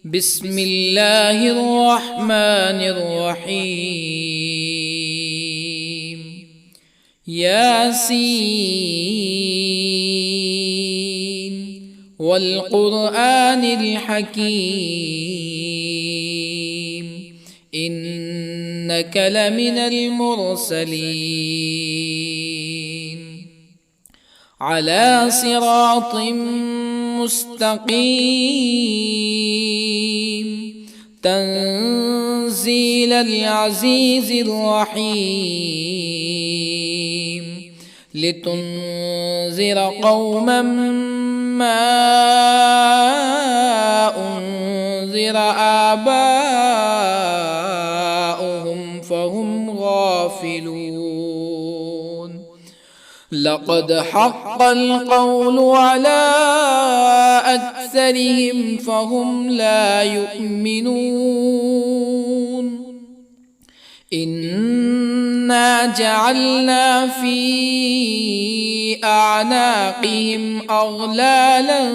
بسم الله الرحمن الرحيم. ياسين والقرآن الحكيم إنك لمن المرسلين على صراط مستقيم تنزيل العزيز الرحيم لتنذر قوما ما أنذر آباؤهم فهم غافلون. لقد حق القول على أكثرهم فهم لا يؤمنون. إنا جعلنا في أعناقهم أغلالا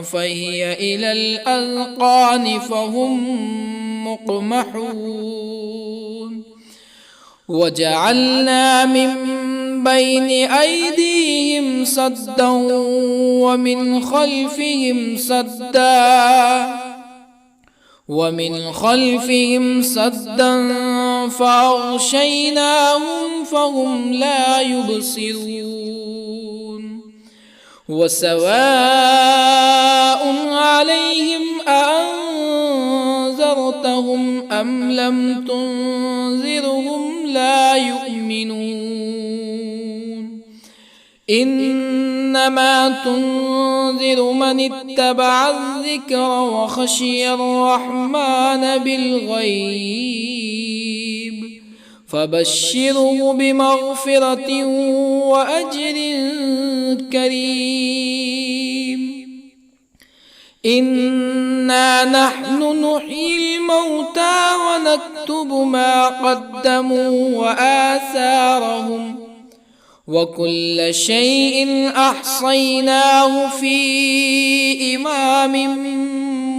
فهي إلى الأذقان فهم مقمحون. وجعلنا من بين أيديهم سدا ومن خلفهم سدا فأغشيناهم فهم لا يبصرون. وسواء عليهم أأنذرتهم أم لم تنذرهم لا يؤمنون. إنما تنذر من اتبع الذكر وخشي الرحمن بالغيب فبشره بمغفرة وأجر كريم. إنا نحن نحيي الموتى ونكتب ما قدموا وآثارهم وكل شيء أحصيناه في إمام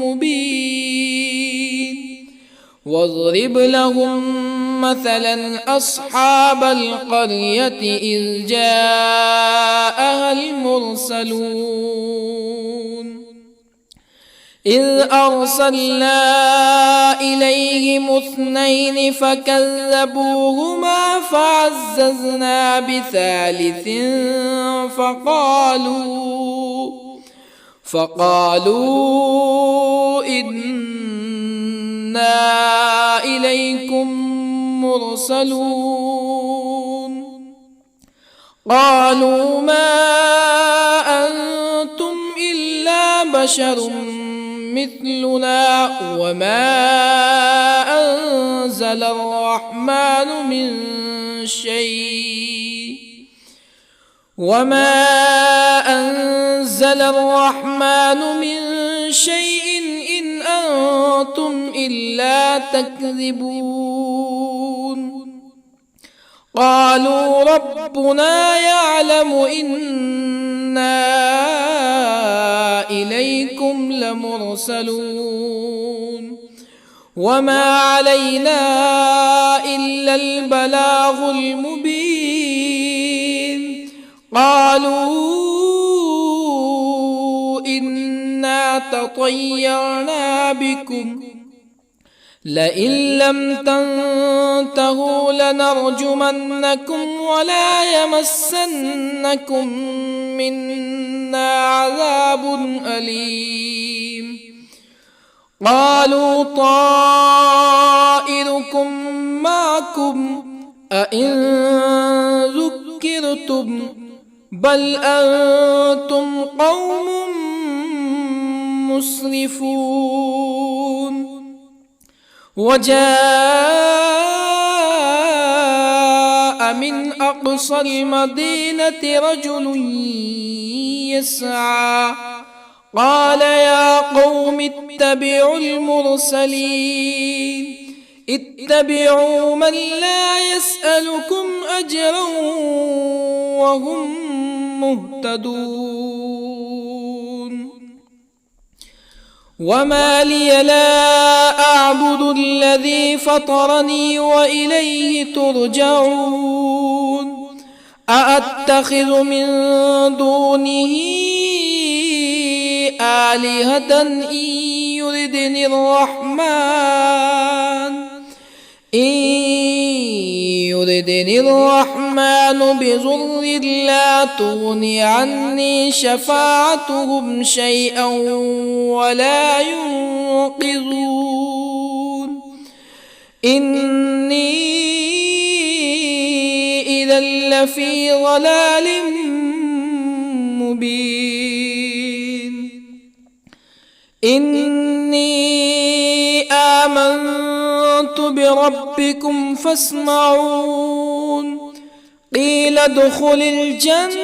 مبين. واضرب لهم مثلا أصحاب القرية إذ جاءها المرسلون إذ أرسلنا إليهم اثنين فكذبوهما فعززنا بثالث فقالوا إنا إليكم مرسلون. قالوا ما أنتم إلا بشر مثلنا وما أنزل الرحمن من شيء إن أنتم إلا تكذبون. قالوا ربنا يعلم إنا إليكم لمرسلون وما علينا إلا البلاغ المبين. قالوا إنا تطيرنا بكم لئن لم تنتهوا لنرجمنكم ولا يمسنكم منا عذاب أليم. قالوا طائركم معكم أئن ذكرتم بل أنتم قوم مسرفون. وجاء من أقصى المدينة رجل يسعى قال يا قوم اتبعوا المرسلين اتبعوا من لا يسألكم أجرا وهم مهتدون. وما لي لا أعبد الذي فطرني وإليه ترجعون أأتخذ من دونه آلهة يردني الرحمن بضر لا تغن عني شفاعتهم شيئا ولا ينقذون إني إذا لفي ضلال مبين إني آمنت بربكم فاسمعون قيل ادخل الجنة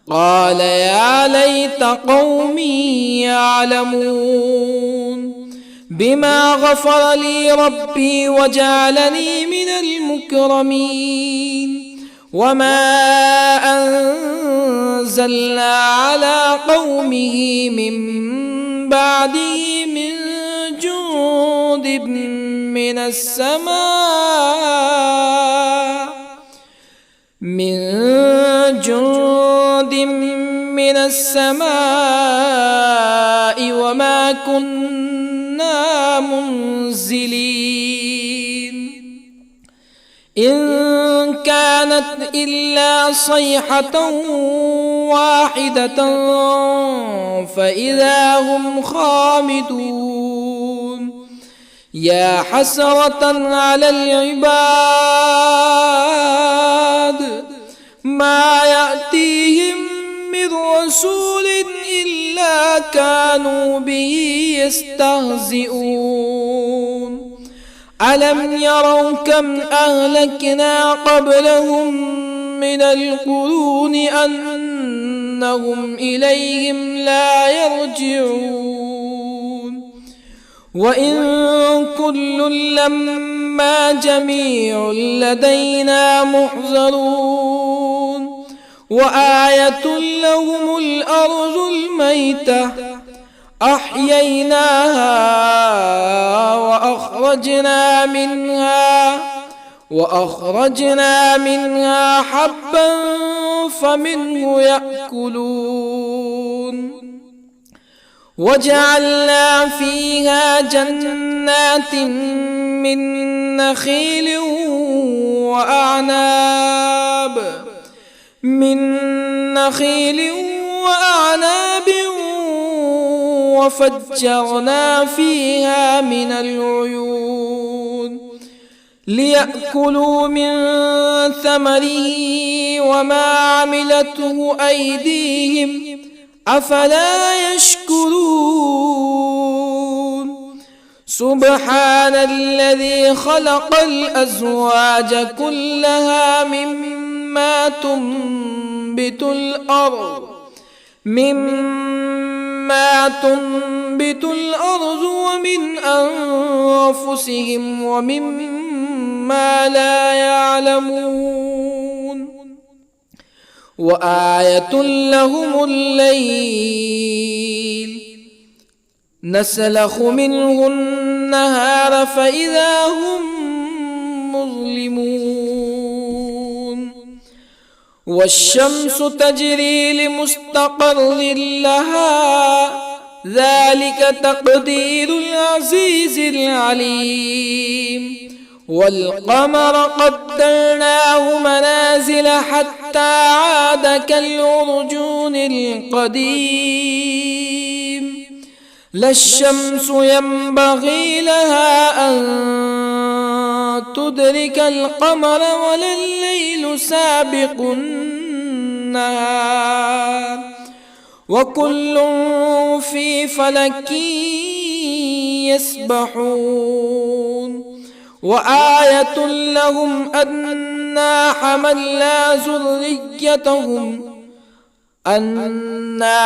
قال يا ليت قومي يعلمون بما غفر لي ربي وجعلني من المكرمين وما أنزلنا على قومه من بعده من جند من السماء وما كنا منزلين إن كانت إلا صيحة واحدة فإذا هم خامدون يا حسرة على العباد ما يأتيهم من رسول إلا كانوا به يستهزئون ألم يروا كم أهلكنا قبلهم من القرون أنهم إليهم لا يرجعون وإن كل لما جميع لدينا محضرون وآية لهم الأرض الميتة أحييناها وأخرجنا منها حبا فمنه يأكلون وجعلنا فيها جنات من نخيل وأعناب وفجرنا فيها من العيون ليأكلوا من ثمره وما عملته أيديهم أفلا يشكرون سبحان الذي خلق الأزواج كلها مما تنبت الأرض ومن أنفسهم ومما لا يعلمون وآية لهم الليل نسلخ منه النهار فإذا هم مظلمون والشمس تجري لمستقر لها ذلك تقدير العزيز العليم والقمر قدرناه منازل حتى عاد كالعرجون القديم لا الشمس ينبغي لها أن تدرك القمر ولا الليل سابق النهار وكل في فلك يسبحون وآية لهم أنا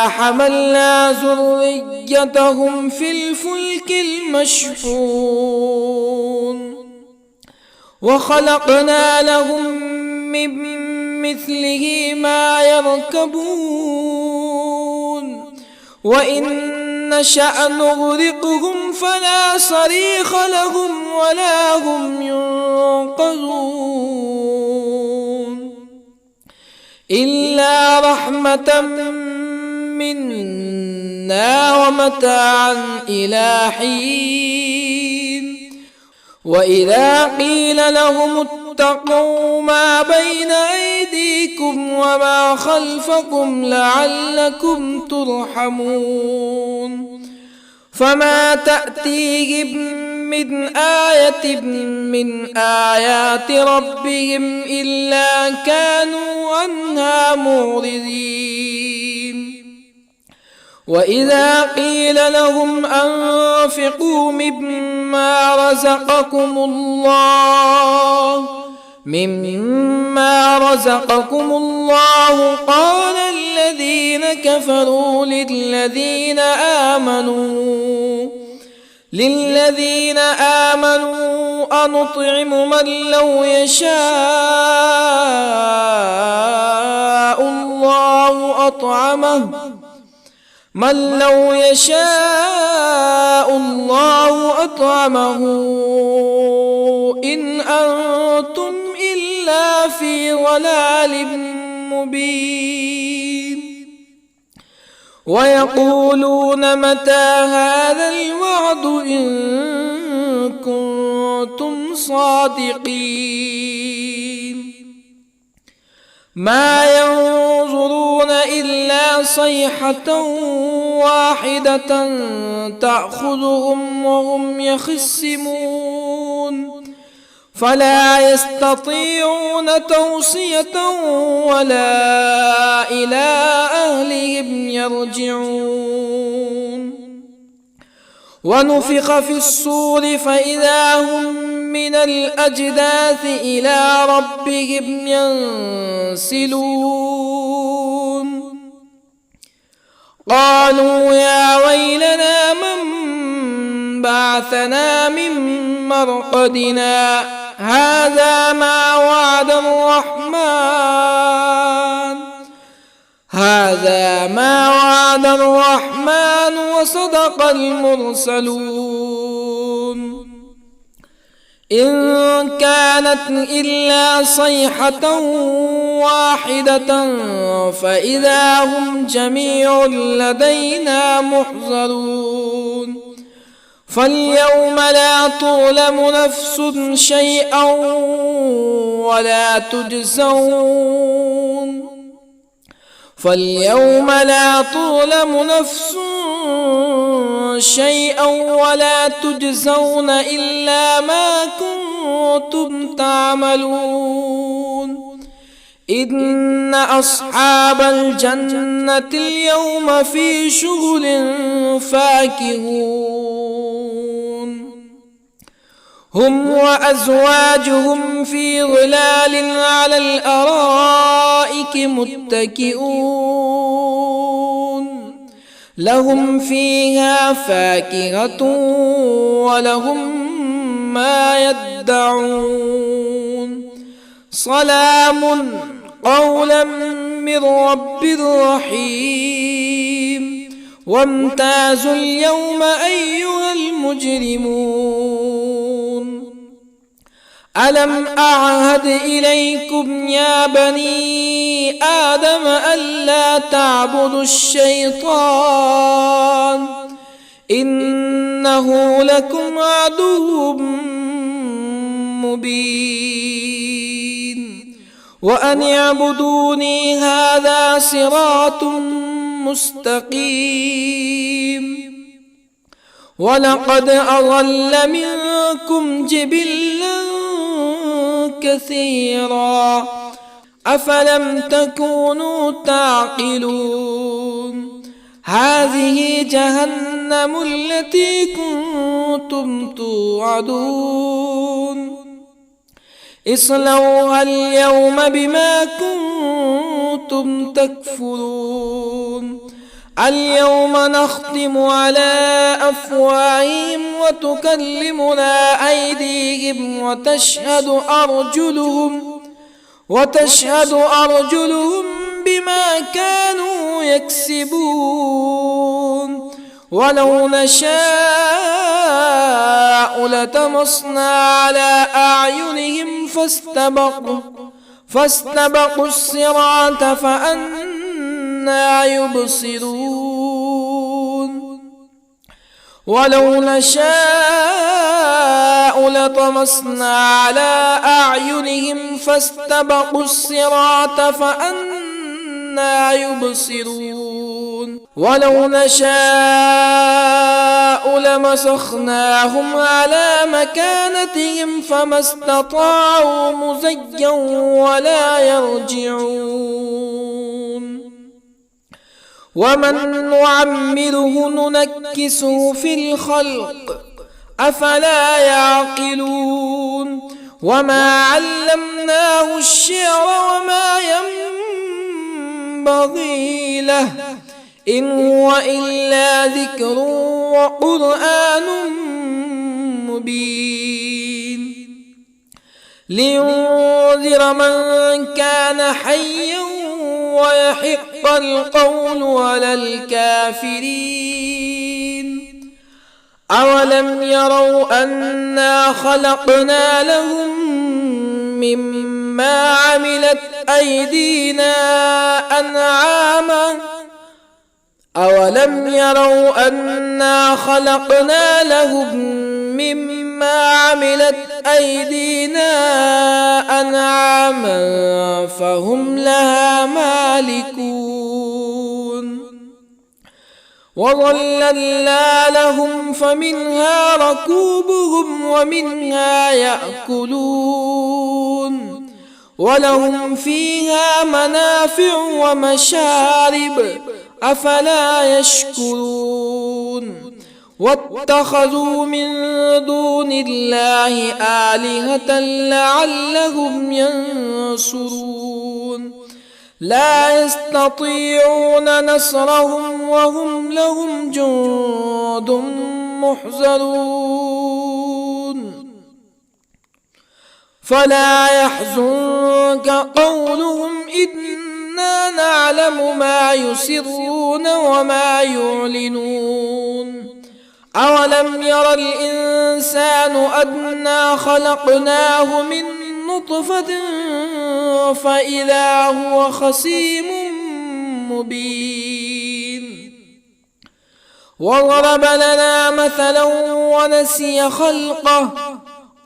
حملنا ذريتهم في الفلك المشحون وخلقنا لهم من مثله ما يركبون وإن نشأ نغرقهم فلا صريخ لهم ولا هم ينقذون إلا رحمة منا ومتاعا إلى حين وإذا قيل لهم اتقوا ما بين أيديكم وما خلفكم لعلكم ترحمون فما تأتيهم من آية من آيات ربهم إلا كانوا عنها معرضين وإذا قيل لهم أنفقوا مما رزقكم الله قال الذين كفروا للذين آمنوا أنطعم من لو يشاء الله أطعمه إن أنتم إلا في ضلال مبين ويقولون متى هذا الوعد إن كنتم صادقين ما ينظرون إلا صيحة واحدة تأخذهم وهم يخصمون فلا يستطيعون توصية ولا إلى أهلهم يرجعون ونفخ في الصور فإذا هم من الأجداث إلى ربهم ينسلون قالوا يا ويلنا من بعثنا من مرقدنا هذا ما وعد الرحمن وصدق المرسلون إن كانت إلا صيحة واحدة فإذا هم جميع لدينا محضرون فاليوم لا تظلم نفس شيئا ولا تجزون إلا ما كنتم تعملون إن أصحاب الجنة اليوم في شغل فاكهون هم وأزواجهم في ظلال على الأرائك متكئون لهم فيها فاكهة ولهم ما يدعون سلام قولا من رب رحيم وامتازوا اليوم أيها المجرمون ألم أعهد إليكم يا بني آدم ألا تعبدوا الشيطان إنه لكم عدو مبين وأن اعبدوني هذا صراط مستقيم ولقد أضل منكم جبلا كثيرا أفلم تكونوا تعقلون هذه جهنم التي كنتم توعدون اصلوها اليوم بما كنتم تكفرون اليوم نختم على أفواههم وتكلمنا أيديهم وتشهد أرجلهم بما كانوا يكسبون ولو نشاء لطمسنا على أعينهم فاستبقوا الصراط فأنى يبصرون ولو نشاء لطمسنا على أعينهم فاستبقوا الصراط فأنى يبصرون ولو نشاء لمسخناهم على مكانتهم فما استطاعوا مزيا ولا يرجعون ومن نعمره ننكسه في الخلق أفلا يعقلون وما علمناه الشعر وما ينبغي له إن هو إلا ذكر وقرآن مبين لينذر من كان حيا ويحق القول على الكافرين أولم يروا أنا خلقنا لهم مما عملت أيدينا أنعاما أولم يروا أنا خلقنا لهم مما عملت أيدينا أنعاما فهم لها مالكون وظللنا لهم فمنها ركوبهم ومنها يأكلون ولهم فيها منافع ومشارب أفلا يشكرون واتخذوا من دون الله آلهة لعلهم ينصرون لا يستطيعون نصرهم وهم لهم جند محضرون فلا يحزنك قولهم إنا نعلم ما يسرون وما يعلنون أولم ير الإنسان أنا خلقناه من نطفة فإذا هو خصيم مبين وضرب لنا مثلا ونسي خلقه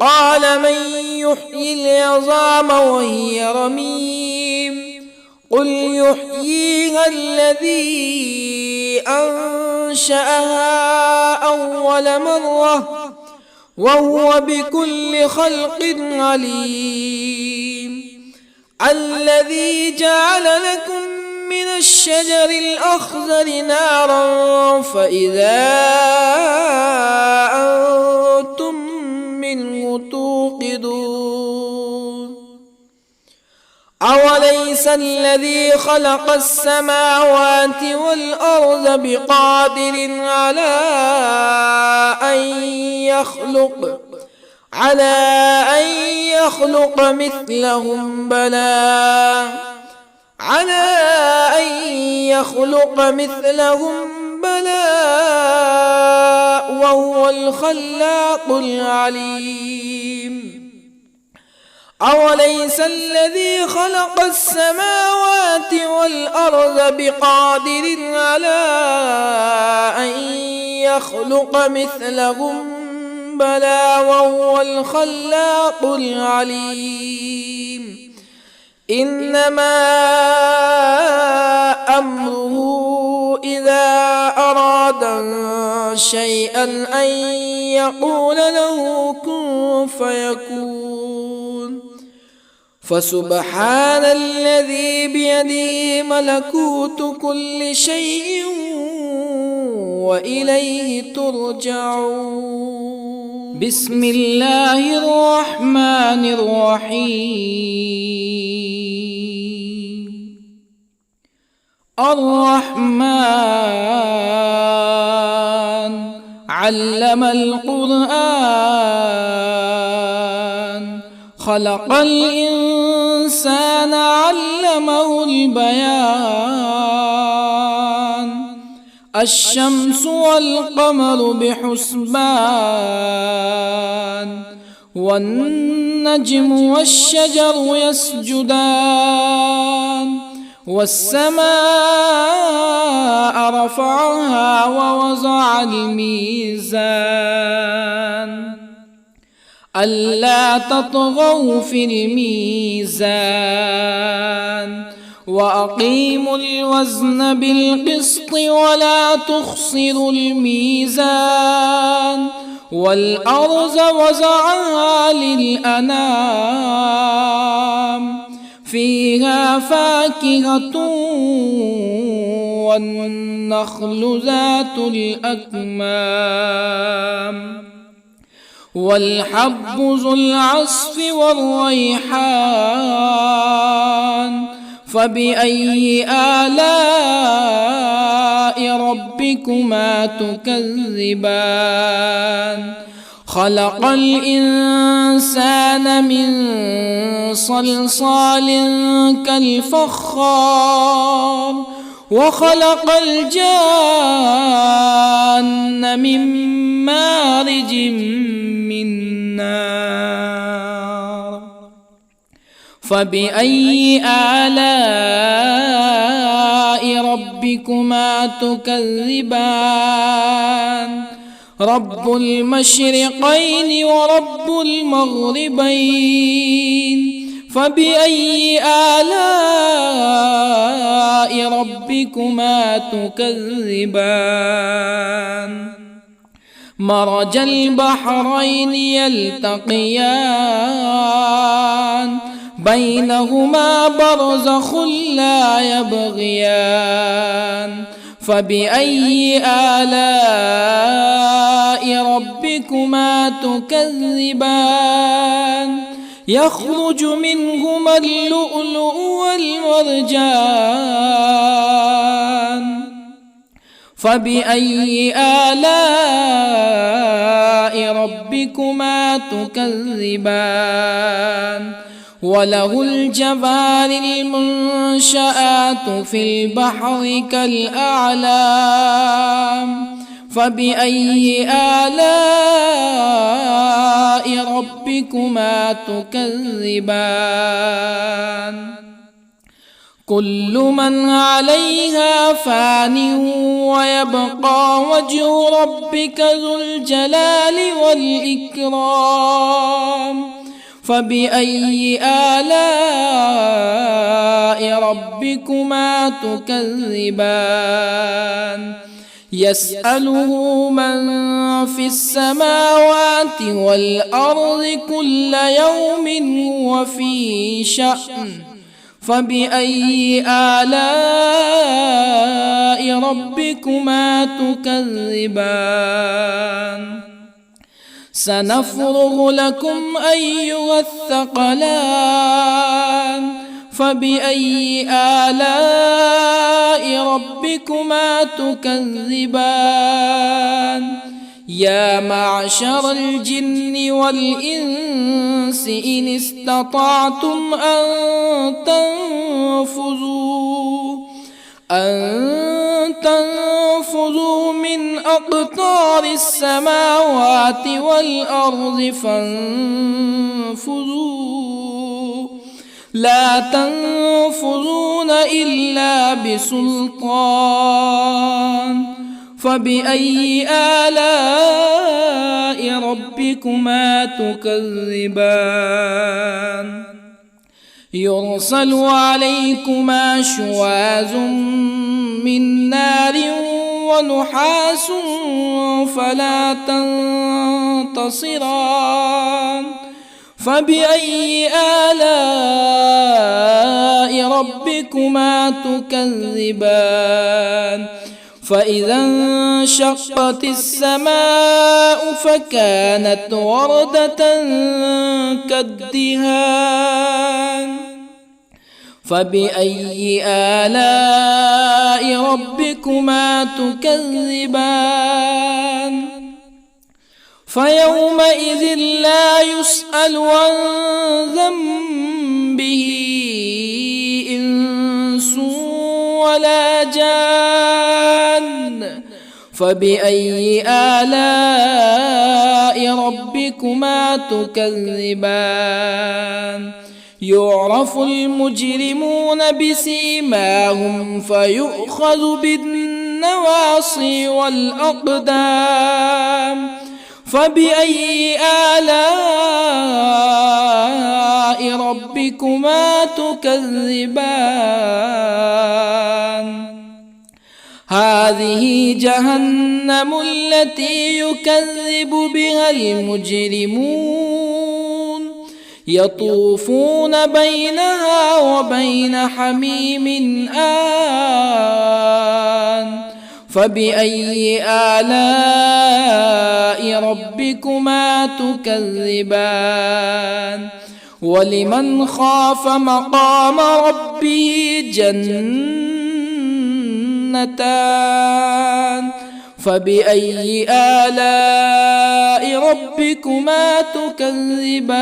قال من يحيي العظام وهي رميم قل يحييها الذي أنشأها أول مرة وهو بكل خلق عليم الذي جعل لكم من الشجر الأخضر نارا فإذا أنتم منه توقدون أوليس الذي خلق السماوات والأرض بقادر على أن يخلق مثلهم بلى وهو الخلاق العليم أوليس الذي خلق السماوات والأرض بقادر على أن يخلق مثلهم بلى وهو الخلاق العليم إنما أمره إذا أراد شيئا أن يقول له كن فيكون فسبحان الذي بيده ملكوت كل شيء وإليه ترجعون بسم الله الرحمن الرحيم الرحمن علم القرآن خلق الإنسان الإنسان علمه البيان الشمس والقمر بحسبان والنجم والشجر يسجدان والسماء رفعها ووضع الميزان ألا تطغوا في الميزان وأقيموا الوزن بالقسط ولا تخسروا الميزان والأرض وضعها للأنام فيها فاكهة والنخل ذات الأكمام والحب ذو العصف والريحان فبأي آلاء ربكما تكذبان خلق الإنسان من صلصال كالفخار وخلق الجان من مارج من نار فبأي آلاء ربكما تكذبان رب المشرقين ورب المغربين فبأي آلاء ربكما تكذبان مرج البحرين يلتقيان بينهما برزخ لا يبغيان فبأي آلاء ربكما تكذبان يخرج منهما اللؤلؤ والمرجان فبأي آلاء ربكما تكذبان وله الجوار المنشآت في البحر كالأعلام فبأي آلاء ربكما تكذبان كل من عليها فان ويبقى وجه ربك ذو الجلال والإكرام فبأي آلاء ربكما تكذبان يسأله من في السماوات والأرض كل يوم هو في شأن فبأي آلاء ربكما تكذبان سنفرغ لكم أيها الثقلان فبأي آلاء ربكما تكذبان يا معشر الجن والإنس إن استطعتم أن تنفذوا من أقطار السماوات والأرض فانفذوا لا تنفذون إلا بسلطان فبأي آلاء ربكما تكذبان يرسل عليكما شواظ من نار ونحاس فلا تنتصران فبأي آلاء ربكما تكذبان فإذا انشقت السماء فكانت وردة كالدهان فبأي آلاء ربكما تكذبان فيومئذ لا يسأل عن ذنبه به إنس ولا جان فبأي آلاء ربكما تكذبان يعرف المجرمون بسيماهم فيؤخذ بالنواصي والأقدام فبأي آلاء ربكما تكذبان هذه جهنم التي يكذب بها المجرمون يطوفون بينها وبين حميم آن فبأي آلاء ربكما تكذبان ولمن خاف مقام ربه جنتان فبأي آلاء ربكما تكذبان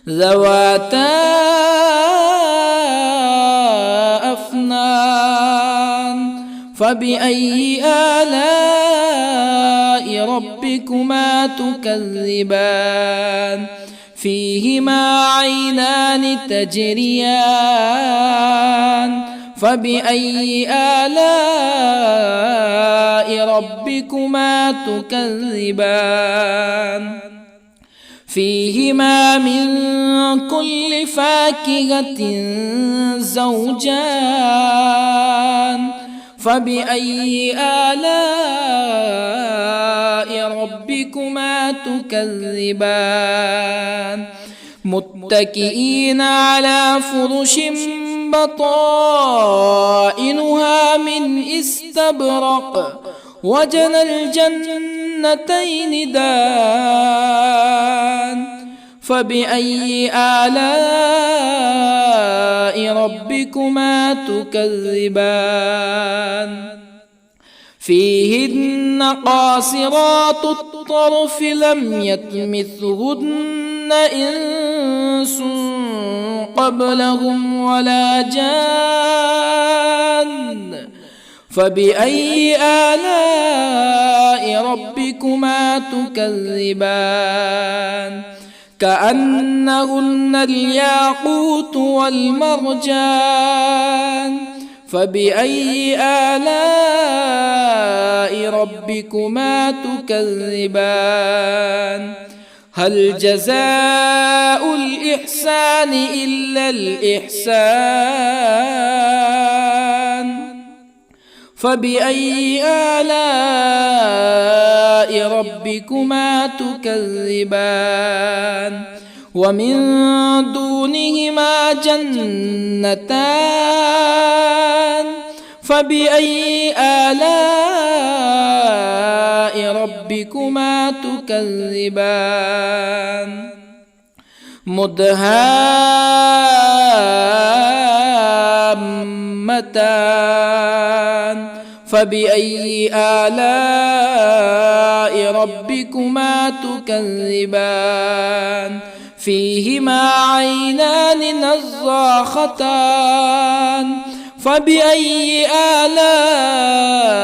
ذواتا أفنان فبأي آلاء ربكما تكذبان فيهما عينان تجريان فبأي آلاء ربكما تكذبان فيهما من كل فاكهة زوجان فبأي آلاء ربكما تكذبان متكئين على فرش بطائنها من استبرق وجنى الجنتين دان فبأي آلاء ربكما تكذبان فيهن قاصرات الطرف لم يطمثهن إنس قبلهم ولا جان فبأي آلاء ربكما تكذبان كأنهن الياقوت والمرجان فبأي آلاء ربكما تكذبان هل جزاء الإحسان إلا الإحسان فبأي آلاء ربكما تكذبان ومن دونهما جنتان فبأي آلاء ربكما تكذبان مدهامتان فبأي آلاء ربكما تكذبان فيهما عينان نضاختان فبأي آلاء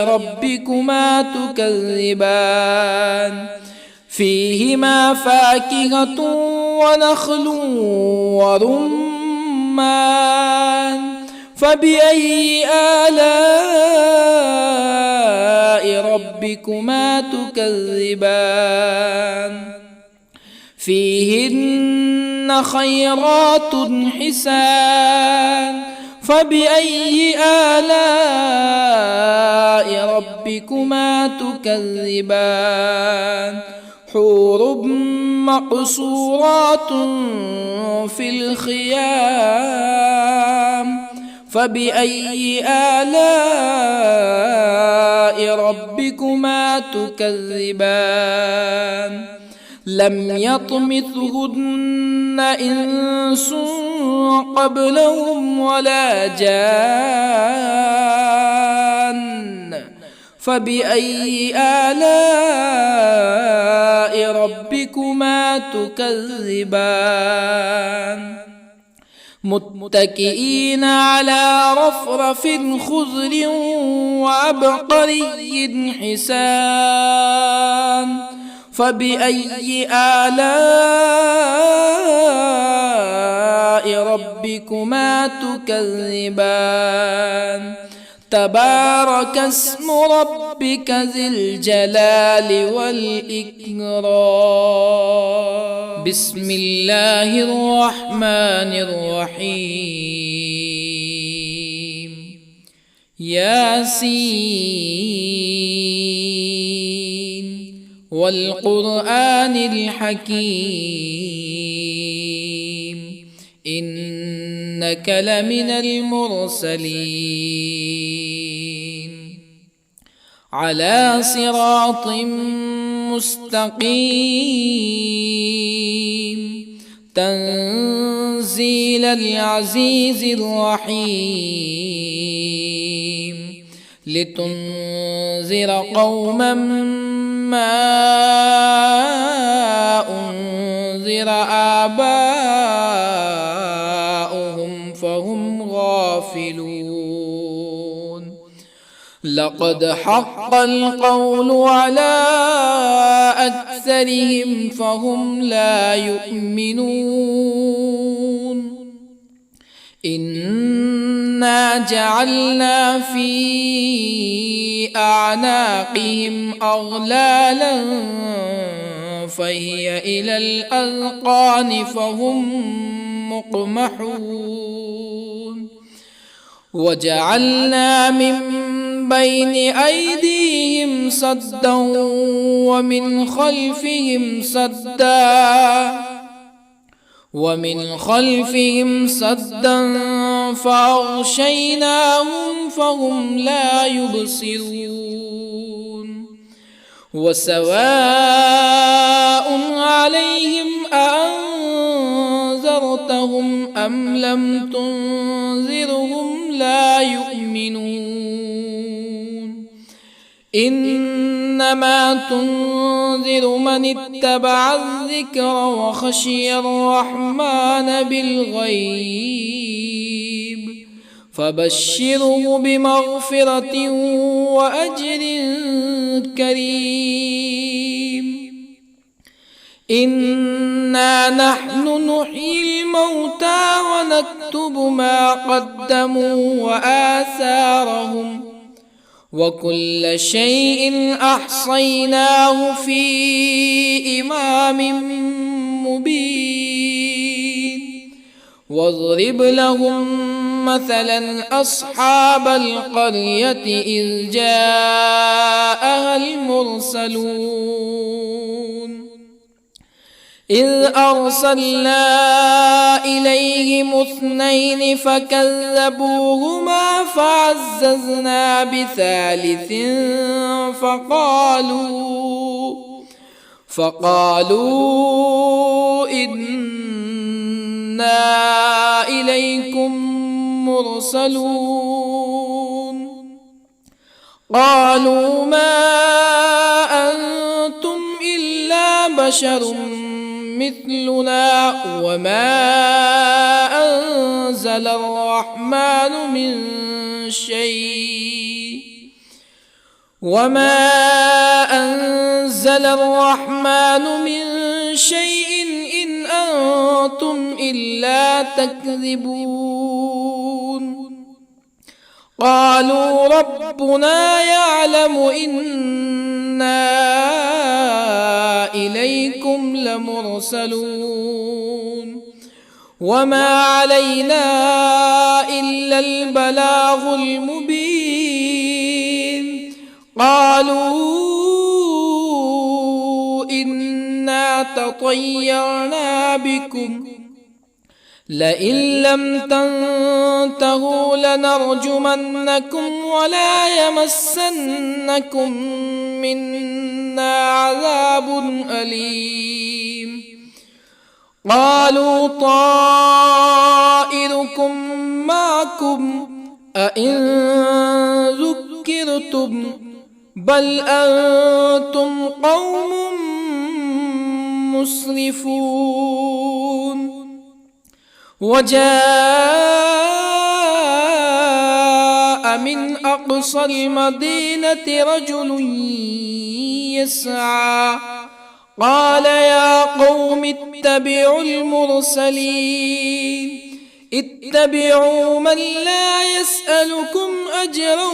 ربكما تكذبان فيهما فاكهة ونخل ورمان فبأي آلاء ربكما تكذبان فيهن خيرات حسان فبأي آلاء ربكما تكذبان حور مقصورات في الخيام فبأي آلاء ربكما تكذبان لم يطمثهن إنس قبلهم ولا جان فبأي آلاء ربكما تكذبان متكئين على رفرف خضر وعبقري حسان فبأي آلاء ربكما تكذبان تبارك اسم ربك ذي الجلال والإكرام بسم الله الرحمن الرحيم ياسين والقرآن الحكيم إنك لمن المرسلين على صراط مستقيم تنزيل العزيز الرحيم لتنذر قوما ما أنذر آباؤهم فهم غافلون لقد حق القول على أكثرهم فهم لا يؤمنون إنا جعلنا في أعناقهم أغلالا فهي إلى الأذقان فهم مقمحون وجعلنا من بين أيديهم سدا ومن خلفهم سدا فأغشيناهم فهم لا يبصرون وسواء عليهم أأنذرتهم أم لم تنذرهم لا يؤمنون إنما تنذر من اتبع الذكر وخشي الرحمن بالغيب فبشره بمغفرة وأجر كريم إنا نحن نحيي الموتى ونكتب ما قدموا وآثارهم وكل شيء أحصيناه في إمام مبين واضرب لهم مثلا أصحاب القرية إذ جاءها المرسلون إذ أرسلنا إليهم اثنين فكذبوهما فعززنا بثالث فقالوا إنا إليكم مرسلون قالوا ما أنتم إلا بشر مثلنا وما أنزل الرحمن من شيء إن أنتم إلا تكذبون قالوا ربنا يعلم إنا إليكم لمرسلون وما علينا إلا البلاغ المبين قالوا إنا تطيرنا بكم لئن لم تنتهوا لنرجمنكم ولا يمسنكم منا عذاب أليم قالوا طائركم معكم أئن ذكرتم بل أنتم قوم مسرفون. وجاء من أقصى المدينة رجل يسعى قال يا قوم اتبعوا المرسلين اتبعوا من لا يسألكم أجرا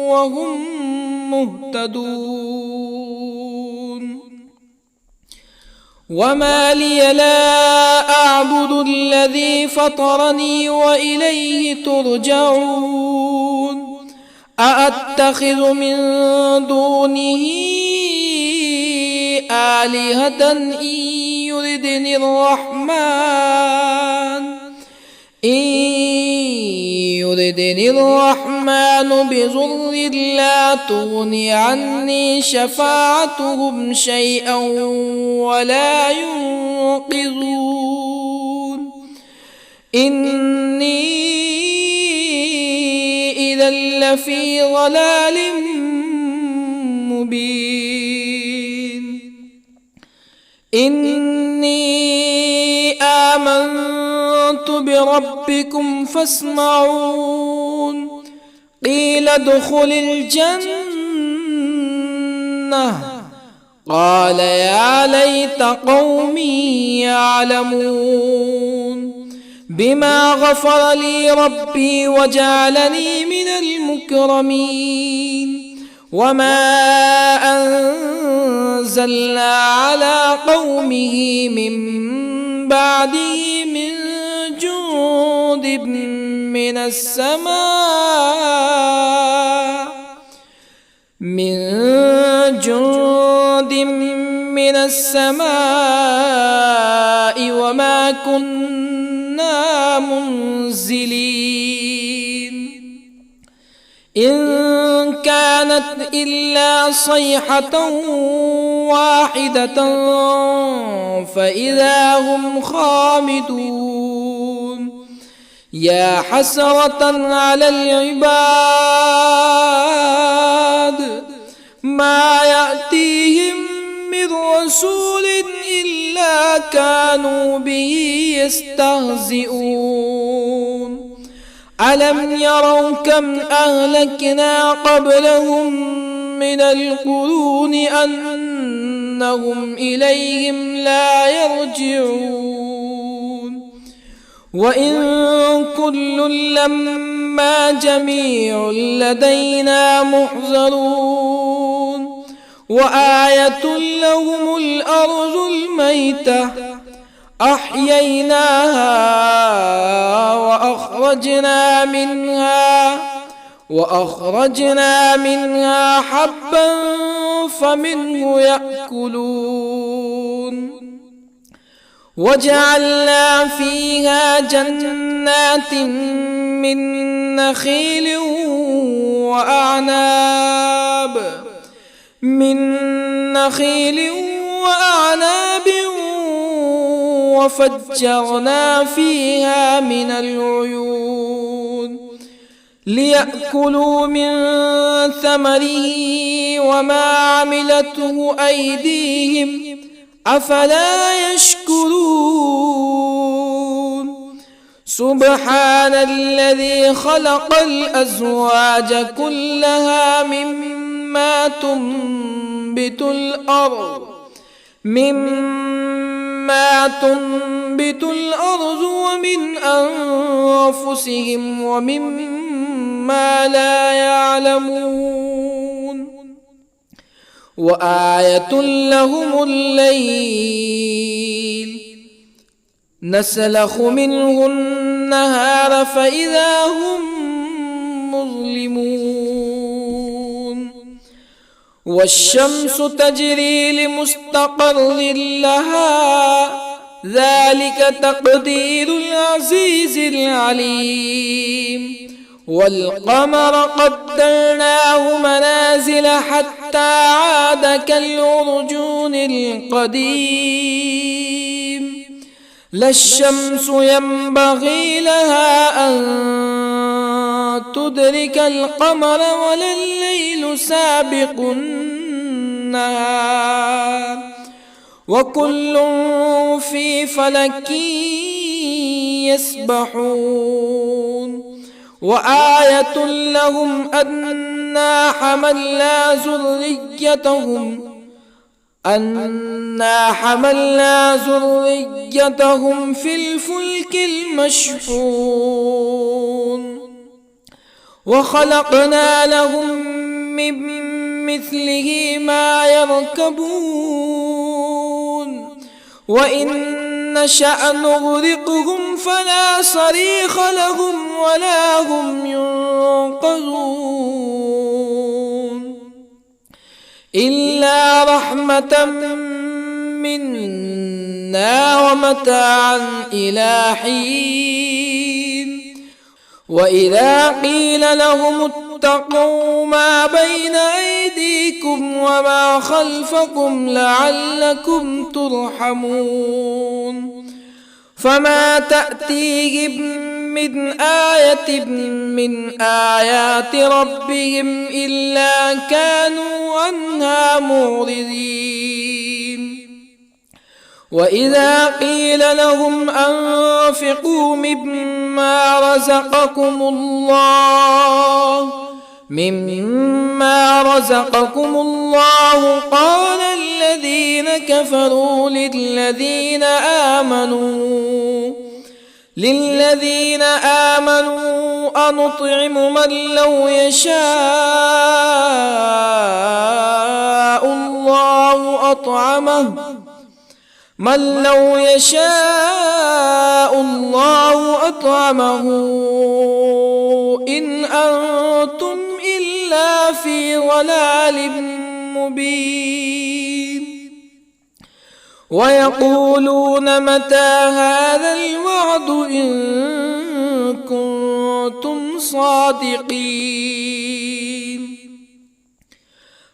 وهم مهتدون. وما لي لا أعبد الذي فطرني وإليه ترجعون. أأتخذ من دونه آلهة إن يردني الرحمن بضر لا تغني عني شفاعتهم شيئا ولا ينقذون. إني إذا لفي ضلال مبين. إني آمنت بربكم فاسمعون. قيل ادخل الجنة قال يا ليت قومي يعلمون. بما غفر لي ربي وجعلني من المكرمين. وما أنزلنا على قومه من بعده من جند من السماء وما كنا منزلين. إن كانت إلا صيحة واحدة فإذا هم خامدون. يا حسرة على العباد ما يأتيهم من رسول إلا كانوا به يستهزئون. ألم يروا كم أهلكنا قبلهم من القرون أنهم إليهم لا يرجعون. وإن كل لما جميع لدينا محضرون. وآية لهم الأرض الميتة أحييناها وأخرجنا منها حبا فمنه يأكلون. وجعلنا فيها جنات من نخيل وأعناب وفجرنا فيها من العيون ليأكلوا من ثمره وما عملته أيديهم أفلا يشكرون. سبحان الذي خلق الأزواج كلها مما تنبت الأرض ومن أنفسهم ومما لا يعلمون. وآية لهم الليل نسلخ منه النهار فإذا هم مظلمون. والشمس تجري لمستقر لها ذلك تقدير العزيز العليم. والقمر قدرناه منازل حتى عاد كالعرجون القديم. لا الشمس ينبغي لها أن تدرك القمر ولا الليل سابق النهار وكل في فلك يسبحون وآية لهم أنا حملنا ذريتهم في الفلك المشحون وخلقنا لهم من مثله ما يركبون وإن نشأ نغرقهم فلا صريخ لهم ولا هم ينقذون إلا رحمة منا ومتاعا إلى حين وإذا قيل لهم اتقوا ما بين أيديكم وما خلفكم لعلكم ترحمون فما تأتيهم من آية من آيات ربهم إلا كانوا عنها معرضين وإذا قيل لهم أنفقوا مما رزقكم الله قال الذين كفروا للذين آمنوا أنطعم من لو يشاء الله أطعمه إن أنتم إلا في ضلال مبين ويقولون متى هذا الوعد إن كنتم صادقين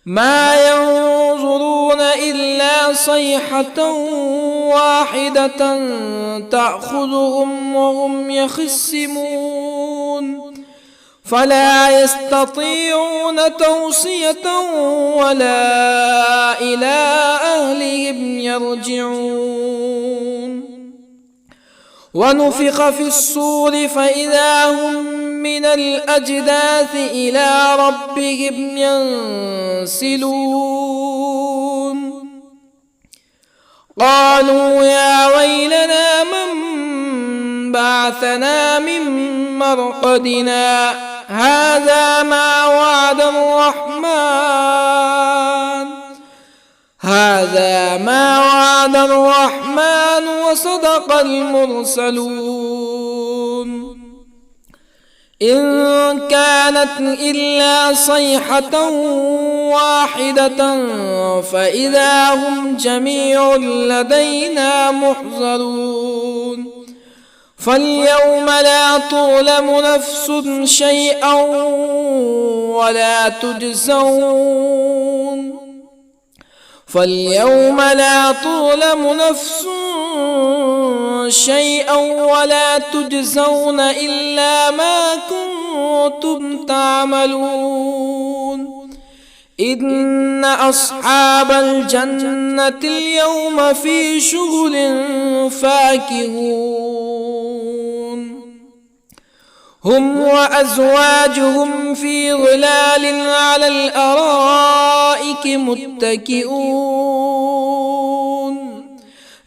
ما ينظرون إلا صيحة واحدة تأخذهم وهم يخصمون فلا يستطيعون توصية ولا إلى أهلهم يرجعون ونفخ في الصور فإذا هم من الأجداث إلى ربهم ينسلون قالوا يا ويلنا من بعثنا من مرقدنا هذا ما وعد الرحمن وصدق المرسلون إن كانت إلا صيحة واحدة فإذا هم جميع لدينا محضرون فاليوم لا تظلم نفس شيئا ولا تجزون إلا ما كنتم تعملون إن أصحاب الجنة اليوم في شغل فاكهون هم وأزواجهم في ظلال على الأرائك متكئون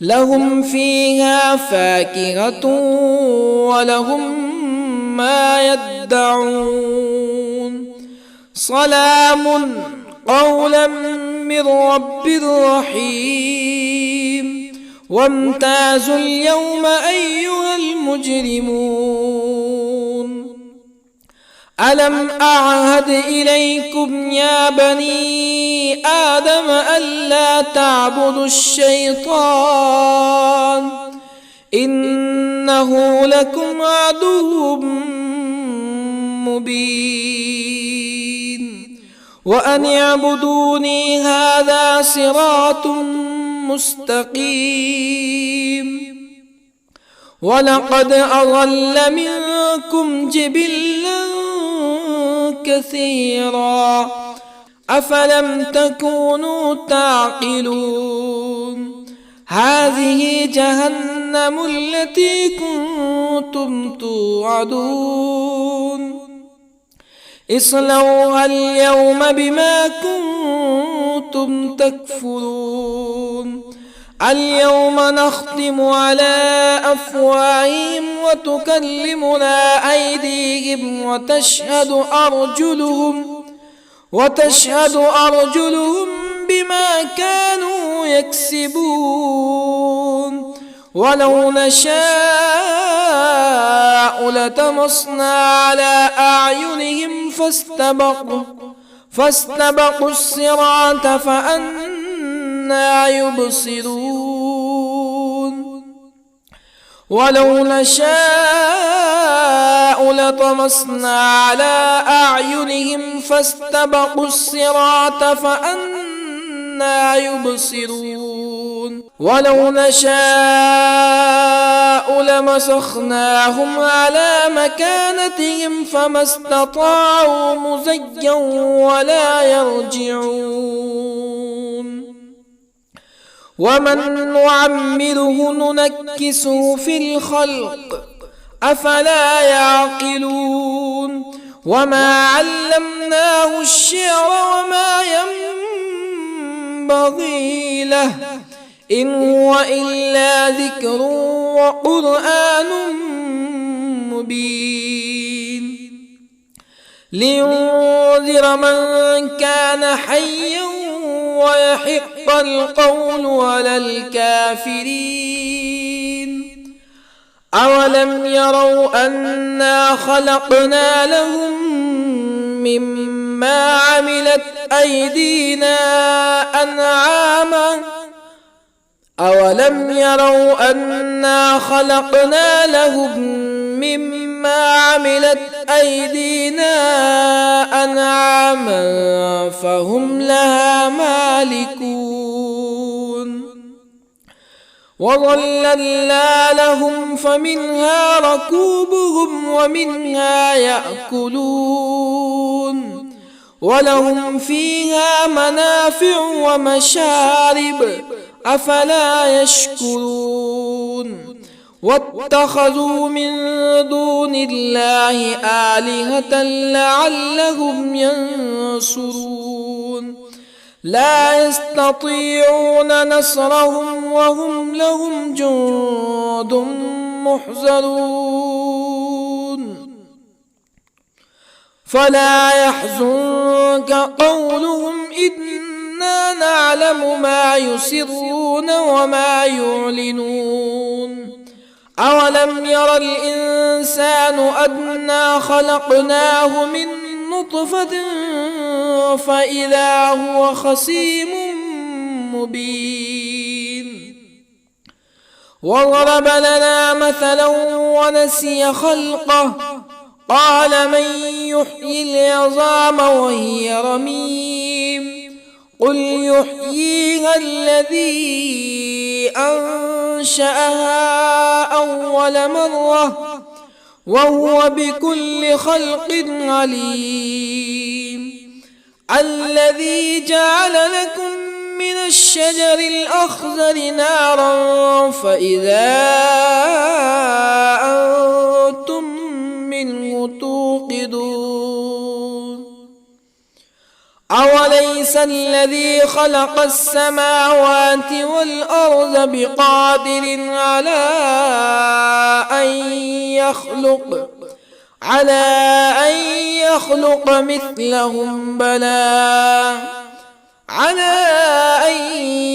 لهم فيها فاكهة ولهم ما يدعون سلام قولا من رب رحيم وامتازوا اليوم أيها المجرمون ألم أعهد إليكم يا بني آدم ألا تعبدوا الشيطان إنه لكم عدو مبين وأن اعبدوني هذا صراط مستقيم ولقد أضل منكم جبلا كثيرا أفلم تكونوا تعقلون هذه جهنم التي كنتم توعدون اصلوها اليوم بما كنتم تكفرون اليوم نختم على أفواههم وتكلمنا أيديهم وتشهد أرجلهم بما كانوا يكسبون ولو نشاء لطمسنا على أعينهم فاستبقوا الصراط فأنى يبصرون ولو نشاء لطمسنا على أعينهم فاستبقوا الصراط فأنى يبصرون ولو نشاء لمسخناهم على مكانتهم فما استطاعوا مزيا ولا يرجعون ومن نعمره ننكسه في الخلق أفلا يعقلون وما علمناه الشعر وما ينبغي له إن هو إلا ذكر وقرآن مبين لينذر من كان حيا ويحق القول على الكافرين أولم يروا أنا خلقنا لهم مما عملت أيدينا أنعاما أولم يروا أنا خلقنا لهم مما عملت أيدينا أنعاما فهم لها مالكون وظللنا لهم فمنها ركوبهم ومنها يأكلون ولهم فيها منافع ومشارب أفلا يشكرون واتخذوا من دون الله آلهة لعلهم ينصرون لا يستطيعون نصرهم وهم لهم جند محضرون فلا يحزنك قولهم إنا نعلم ما يسرون وما يعلنون أولم ير الإنسان أنا خلقناه من نطفة فإذا هو خصيم مبين وضرب لنا مثلا ونسي خلقه قال من يحيي العظام وهي رميم قل يحييها الذي أنشأها أول مرة وهو بكل خلق عليم الذي جعل لكم من الشجر الأخضر نارا فإذا أنتم منه توقدون أوليس الذي خلق السماوات والأرض بقادر على أن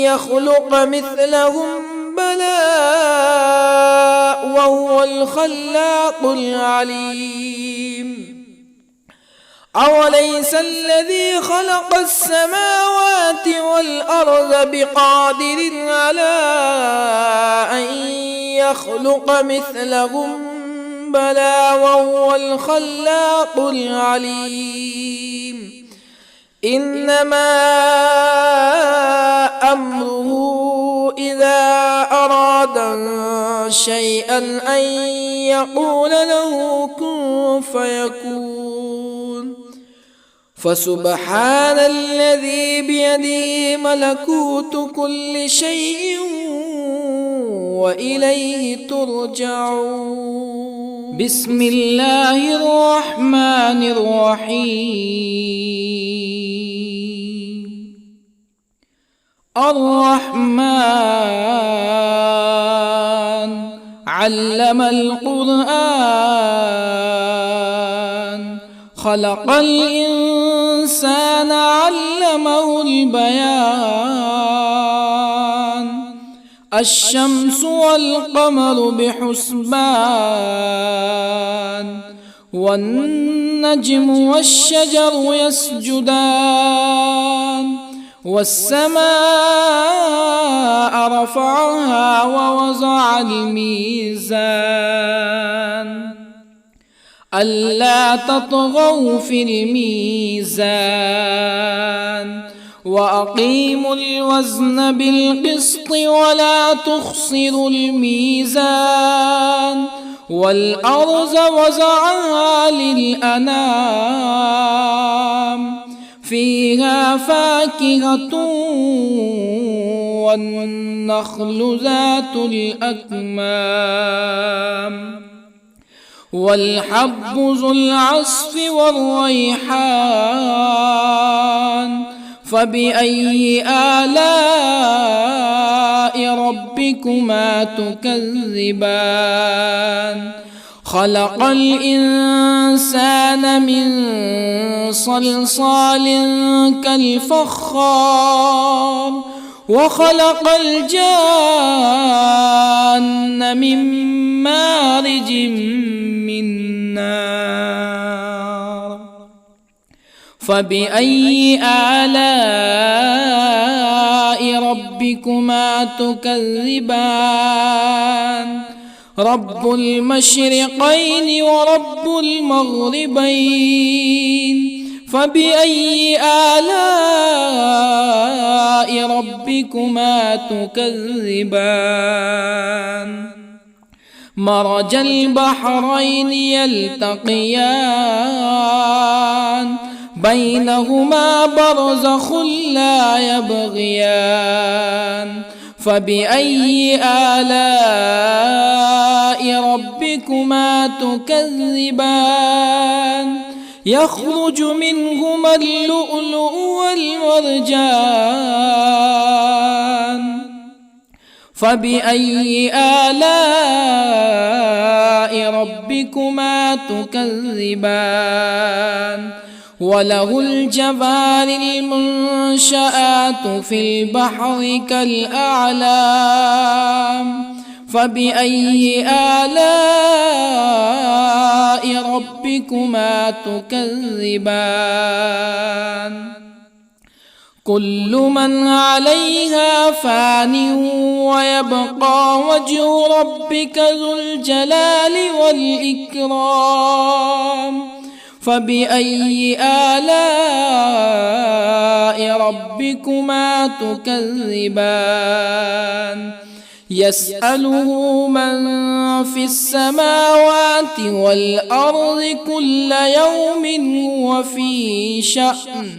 يخلق مثلهم بلى وهو الخلاق العليم أوليس الذي خلق السماوات والأرض بقادر على أن يخلق مثلهم بلى وهو الخلاق العليم إنما أمره إذا أراد شيئا أن يقول له كن فيكون فسبحان الذي بيده ملكوت كل شيء وإليه ترجعون. بسم الله الرحمن الرحيم. الرحمن علم القرآن، خلق الإنسان علمه البيان. الشمس والقمر بحسبان، والنجم والشجر يسجدان. والسماء رفعها ووضع الميزان، ألا تطغوا في الميزان. وأقيموا الوزن بالقسط ولا تخسروا الميزان. والأرض وضعها للأنام، فيها فاكهة والنخل ذات الأكمام، والحب ذو العصف والريحان. فبأي آلاء ربكما تكذبان؟ خلق الإنسان من صلصال كالفخار، وخلق الجان من مارج من نار. فبأي آلاء ربكما تكذبان؟ رب المشرقين ورب المغربين. فبأي آلاء ربكما تكذبان؟ مرج البحرين يلتقيان، بينهما برزخ لا يبغيان. فبأي آلاء ربكما تكذبان؟ يخرج منهما اللؤلؤ والمرجان. فبأي آلاء ربكما تكذبان؟ وله الجوار المنشآت في البحر كالأعلام. فبأي آلاء ربكما تكذبان؟ كل من عليها فان، ويبقى وجه ربك ذو الجلال والإكرام. فبأي آلاء ربكما تكذبان؟ يسأله من في السماوات والأرض كل يوم هو في شأن.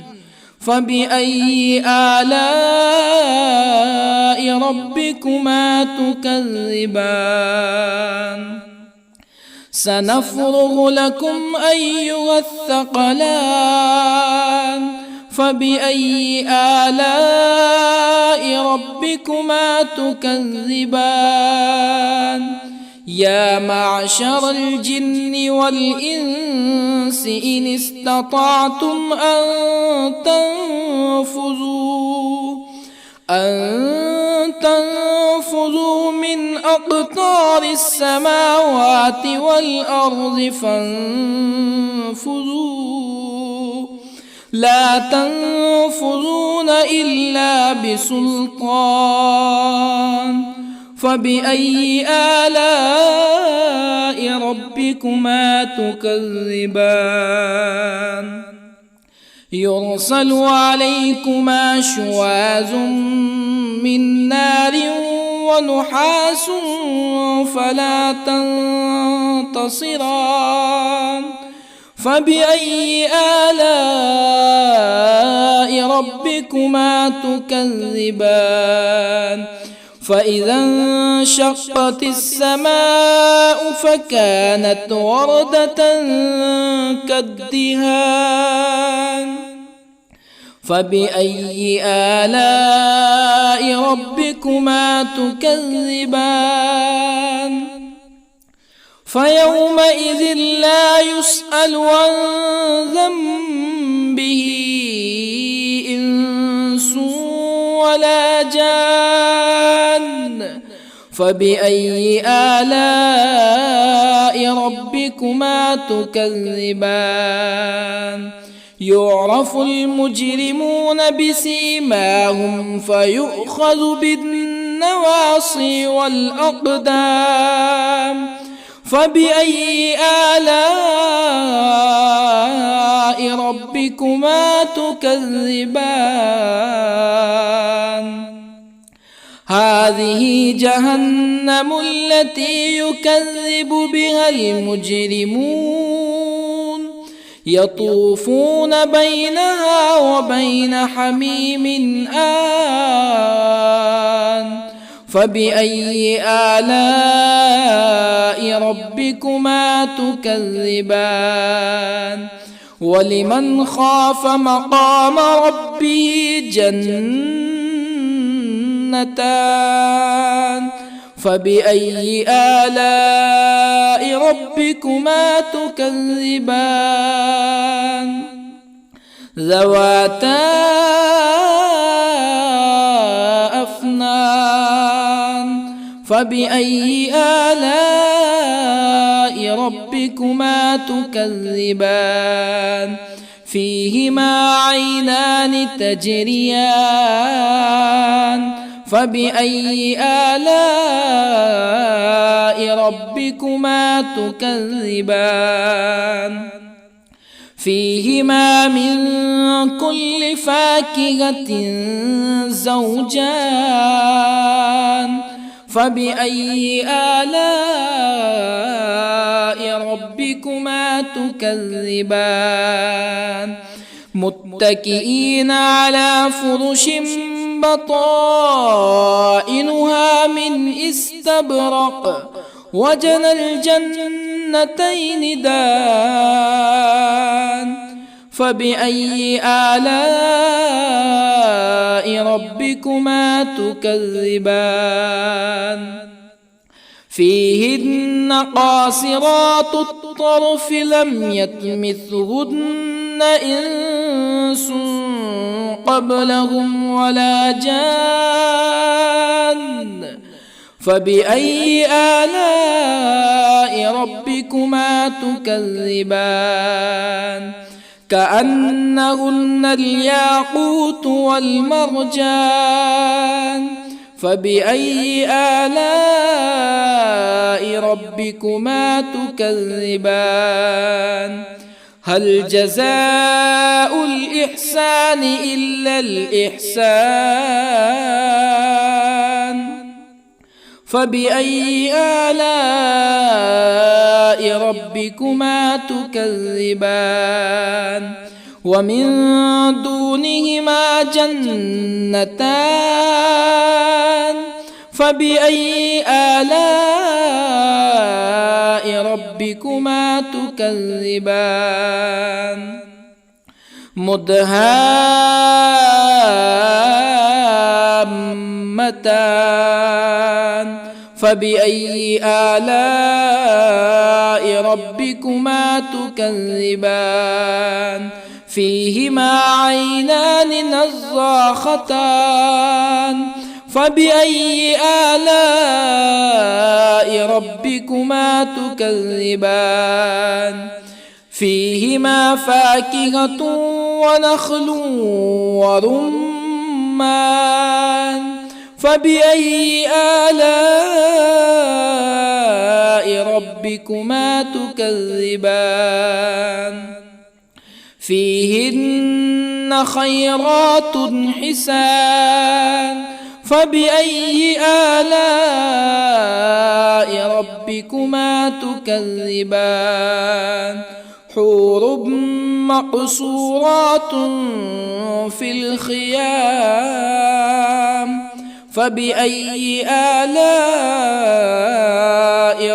فبأي آلاء ربكما تكذبان؟ سنفرغ لكم أيها الثقلان. فبأي آلاء ربكما تكذبان؟ يا معشر الجن والإنس إن استطعتم أن تنفذوا من أقطار السماوات والأرض فانفذوا، لا تنفذون إلا بسلطان. فبأي آلاء ربكما تكذبان؟ يرسل عليكما شواظ من نار ونحاس فلا تنتصران. فبأي آلاء ربكما تكذبان فإذا انشقت السماء فكانت وردة كالدهان فبأي آلاء ربكما تكذبان فيومئذ لا يسأل عن ذنبه إنس ولا جان فبأي آلاء ربكما تكذبان يعرف المجرمون بسيماهم فيؤخذ بالنواصي والأقدام فبأي آلاء ربكما تكذبان هذه جهنم التي يكذب بها المجرمون يطوفون بينها وبين حميم آن فبأي آلاء ربكما تكذبان ولمن خاف مقام ربه جنتان فبأي آلاء ربكما تكذبان ذواتا أفنان فبأي آلاء ربكما تكذبان فيهما عينان تجريان فبأي آلاء ربكما تكذبان فيهما من كل فاكهة زوجان فبأي آلاء ربكما تكذبان متكئين على فرش بطائنها من استبرق وجنى الجنتين دان فبأي آلاء ربكما تكذبان فيهن قاصرات الطرف لم يطمثهن إنس قبلهم ولا جان فبأي آلاء ربكما تكذبان كأنهن الياقوت والمرجان فبأي آلاء ربكما تكذبان هل جزاء الإحسان إلا الإحسان فبأي آلاء ربكما تكذبان ومن دونهما جنتان فبأي آلاء ربكما تكذبان مدهامتان فبأي آلاء ربكما تكذبان فيهما عينان نضاختان فبأي آلاء ربكما تكذبان فيهما فاكهة ونخل ورمان فبأي آلاء ربكما تكذبان فيهن خيرات حسان فبأي آلاء ربكما تكذبان حور مقصورات في الخيام فبأي آلاء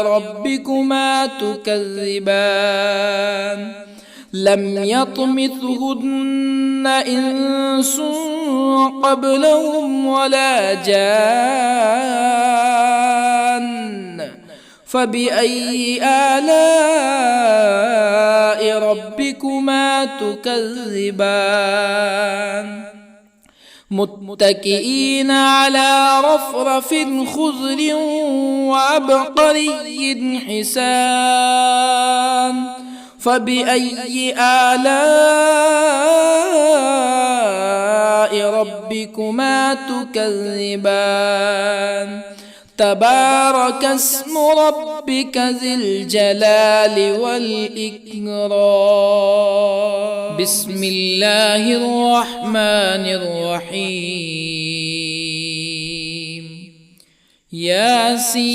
ربكما تكذبان لم يطمثهن إنس قبلهم ولا جان فبأي آلاء ربكما تكذبان متكئين على رفرف خضر وعبقري حسان فبأي آلاء ربكما تكذبان تبارك اسم ربك ذي الجلال والإكرام بسم الله الرحمن الرحيم ياسين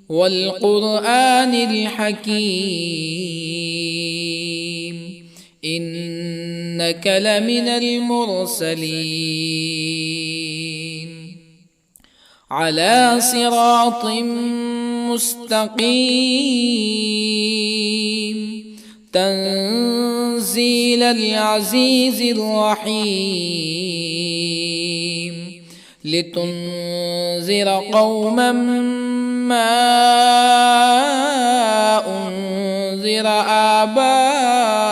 والقرآن الحكيم إنك لمن المرسلين على صراط مستقيم تنزيل العزيز الرحيم لتنذر قوما ما أنذر آباؤهم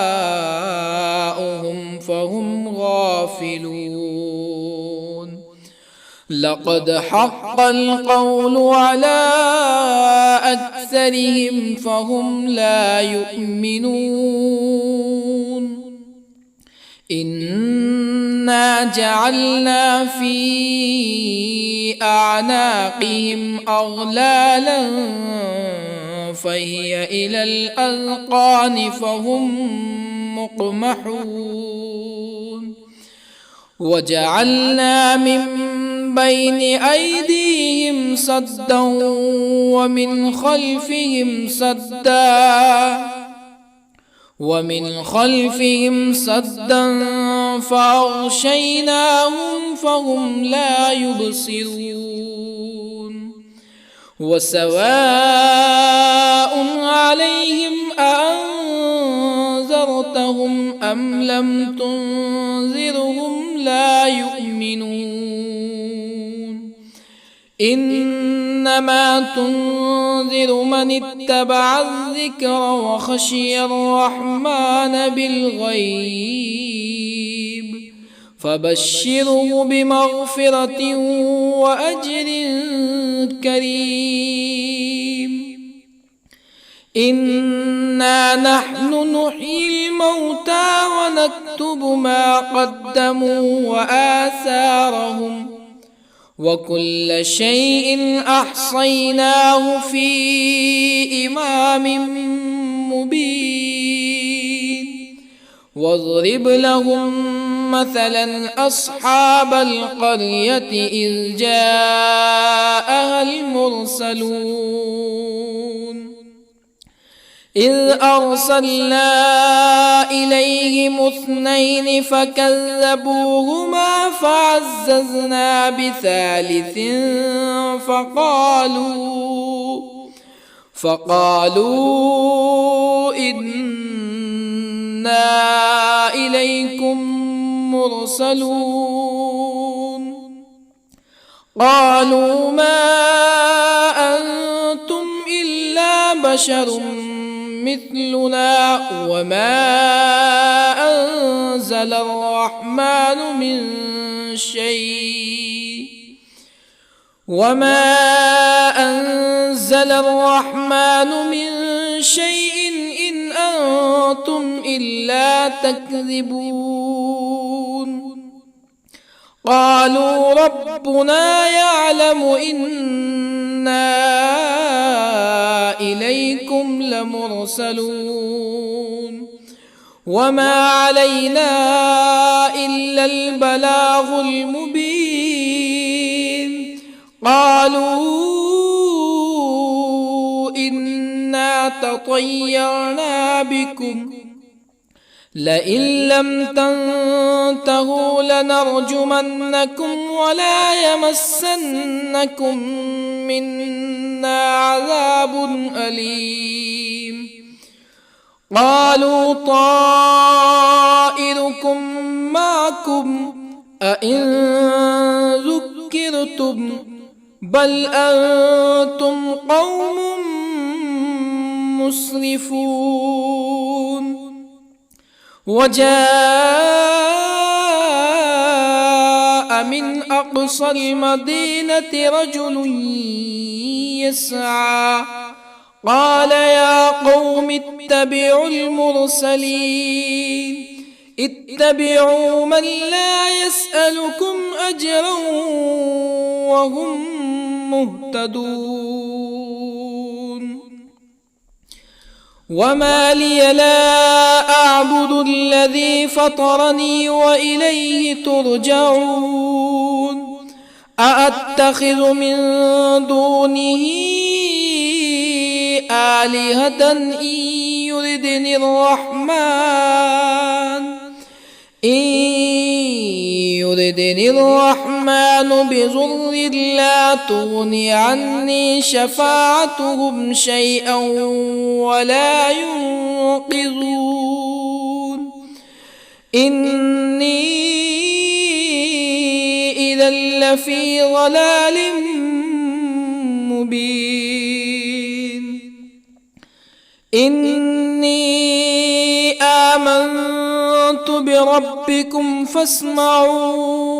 فهم غافلون لقد حق القول على أكثرهم فهم لا يؤمنون إنا جعلنا في أعناقهم أغلالا فهي إلى الأذقان فهم مقمحون وجعلنا من بين أيديهم سدا ومن خلفهم سدا فأغشيناهم فهم لا يبصرون وسواء عليهم أأنذرتهم أم لم تنذرهم لا يؤمنون إنما تنذر من اتبع الذكر وخشي الرحمن بالغيب فبشره بمغفرة وأجر كريم إنا نحن نحيي الموتى ونكتب ما قدموا وآثارهم وكل شيء أحصيناه في إمام مبين واضرب لهم مثلا أصحاب القرية إذ جاءها المرسلون إذ أرسلنا إليهم اثنين فكذبوهما فعززنا بثالث فقالوا إنا إليكم مرسلون قالوا ما أنتم إلا بشر مثلنا وما أنزل الرحمن من شيء إن أنتم إلا تكذبون قالوا ربنا يعلم إنا إليكم لمرسلون وما علينا إلا البلاغ المبين قالوا إنا تطيرنا بكم لئن لم تنتهوا لنرجمنكم ولا يمسنكم منا عذاب أليم قالوا طائركم معكم أئن ذكرتم بل أنتم قوم مسرفون وجاء من أقصى المدينة رجل يسعى قال يا قوم اتبعوا المرسلين اتبعوا من لا يسألكم أجرا وهم مهتدون وما لي لا أعبد الذي فطرني وإليه ترجعون أأتخذ من دونه آلهة إن يردني الرحمن بضر لا تغني عني شفاعتهم شيئا ولا ينقذون إني إذا لفي ضلال مبين إني آمنت بربكم فاسمعون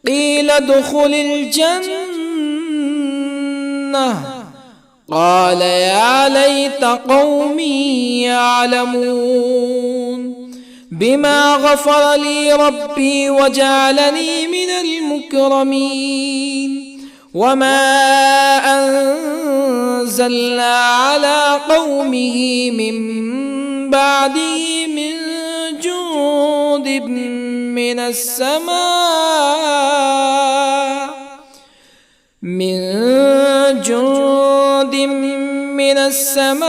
قيل ادخل الجنة قال يا ليت قومي يعلمون بما غفر لي ربي وجعلني من المكرمين وما أنزلنا على قومه من بعده من جند من السماء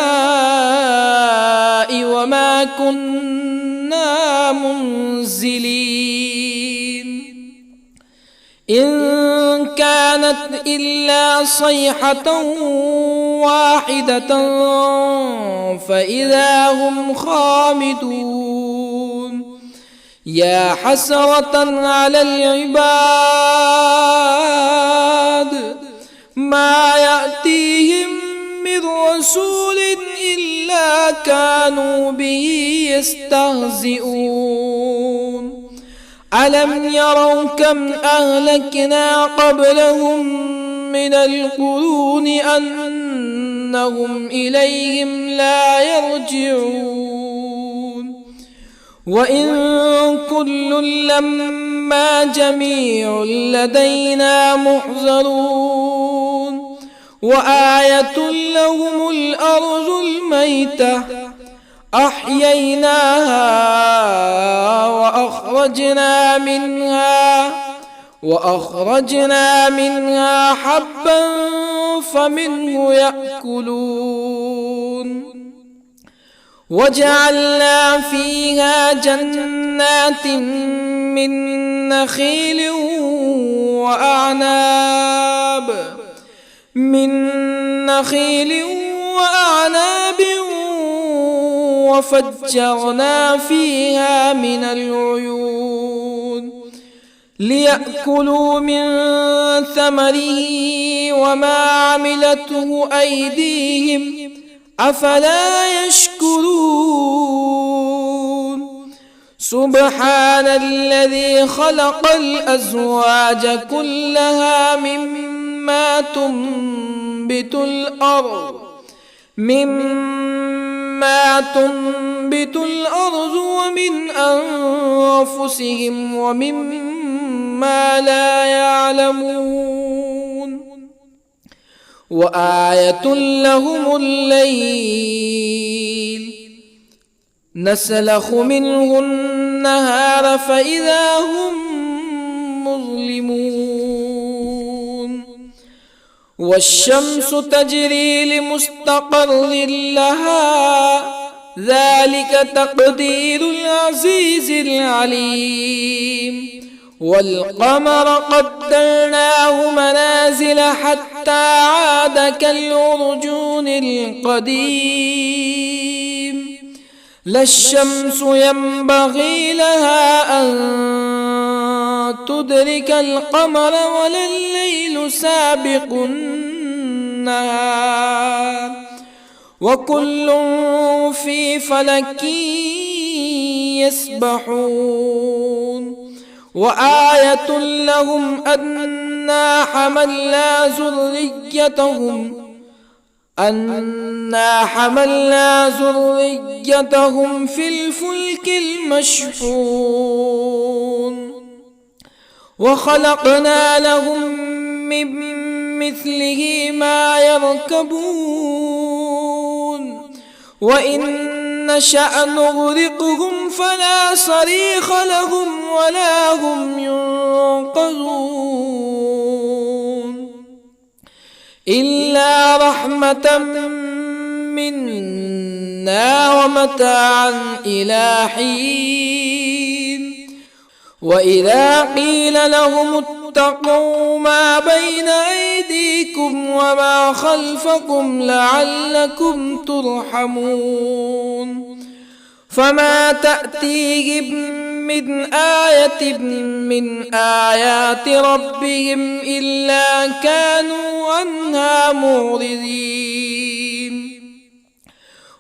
وما كنا منزلين إن كانت إلا صيحة واحدة فإذا هم خامدون يا حسرة على العباد ما يأتيهم من رسول إلا كانوا به يستهزئون ألم يروا كم أهلكنا قبلهم من القرون أنهم إليهم لا يرجعون وإن كل لما جميع لدينا محضرون وآية لهم الأرض الميتة أحييناها وأخرجنا منها حبا فمنه يأكلون وجعلنا فيها جنات من نخيل وأعناب وفجرنا فيها من العيون ليأكلوا من ثمره وما عملته أيديهم أفلا يشكرون سبحان الذي خلق الأزواج كلها مما تنبت الأرض ومن أنفسهم ومما لا يعلمون وآية لهم الليل نسلخ منه النهار فإذا هم مظلمون والشمس تجري لمستقر لها ذلك تقدير العزيز العليم والقمر قدرناه منازل حتى عاد كالعرجون القديم لا الشمس ينبغي لها أن تدرك القمر ولا الليل سابق النهار وكل في فلك يسبحون وآية لهم أنا حملنا ذريتهم في الفلك المشحون وخلقنا لهم من مثله ما يركبون وإن نشأ نغرقهم فلا صريخ لهم ولا هم ينقذون إلا رحمة منا ومتاعا إلى حين وإذا قيل لهم اتقوا ما بين أيديكم وما خلفكم لعلكم ترحمون فما تأتيهم من آية من آيات ربهم إلا كانوا عنها معرضين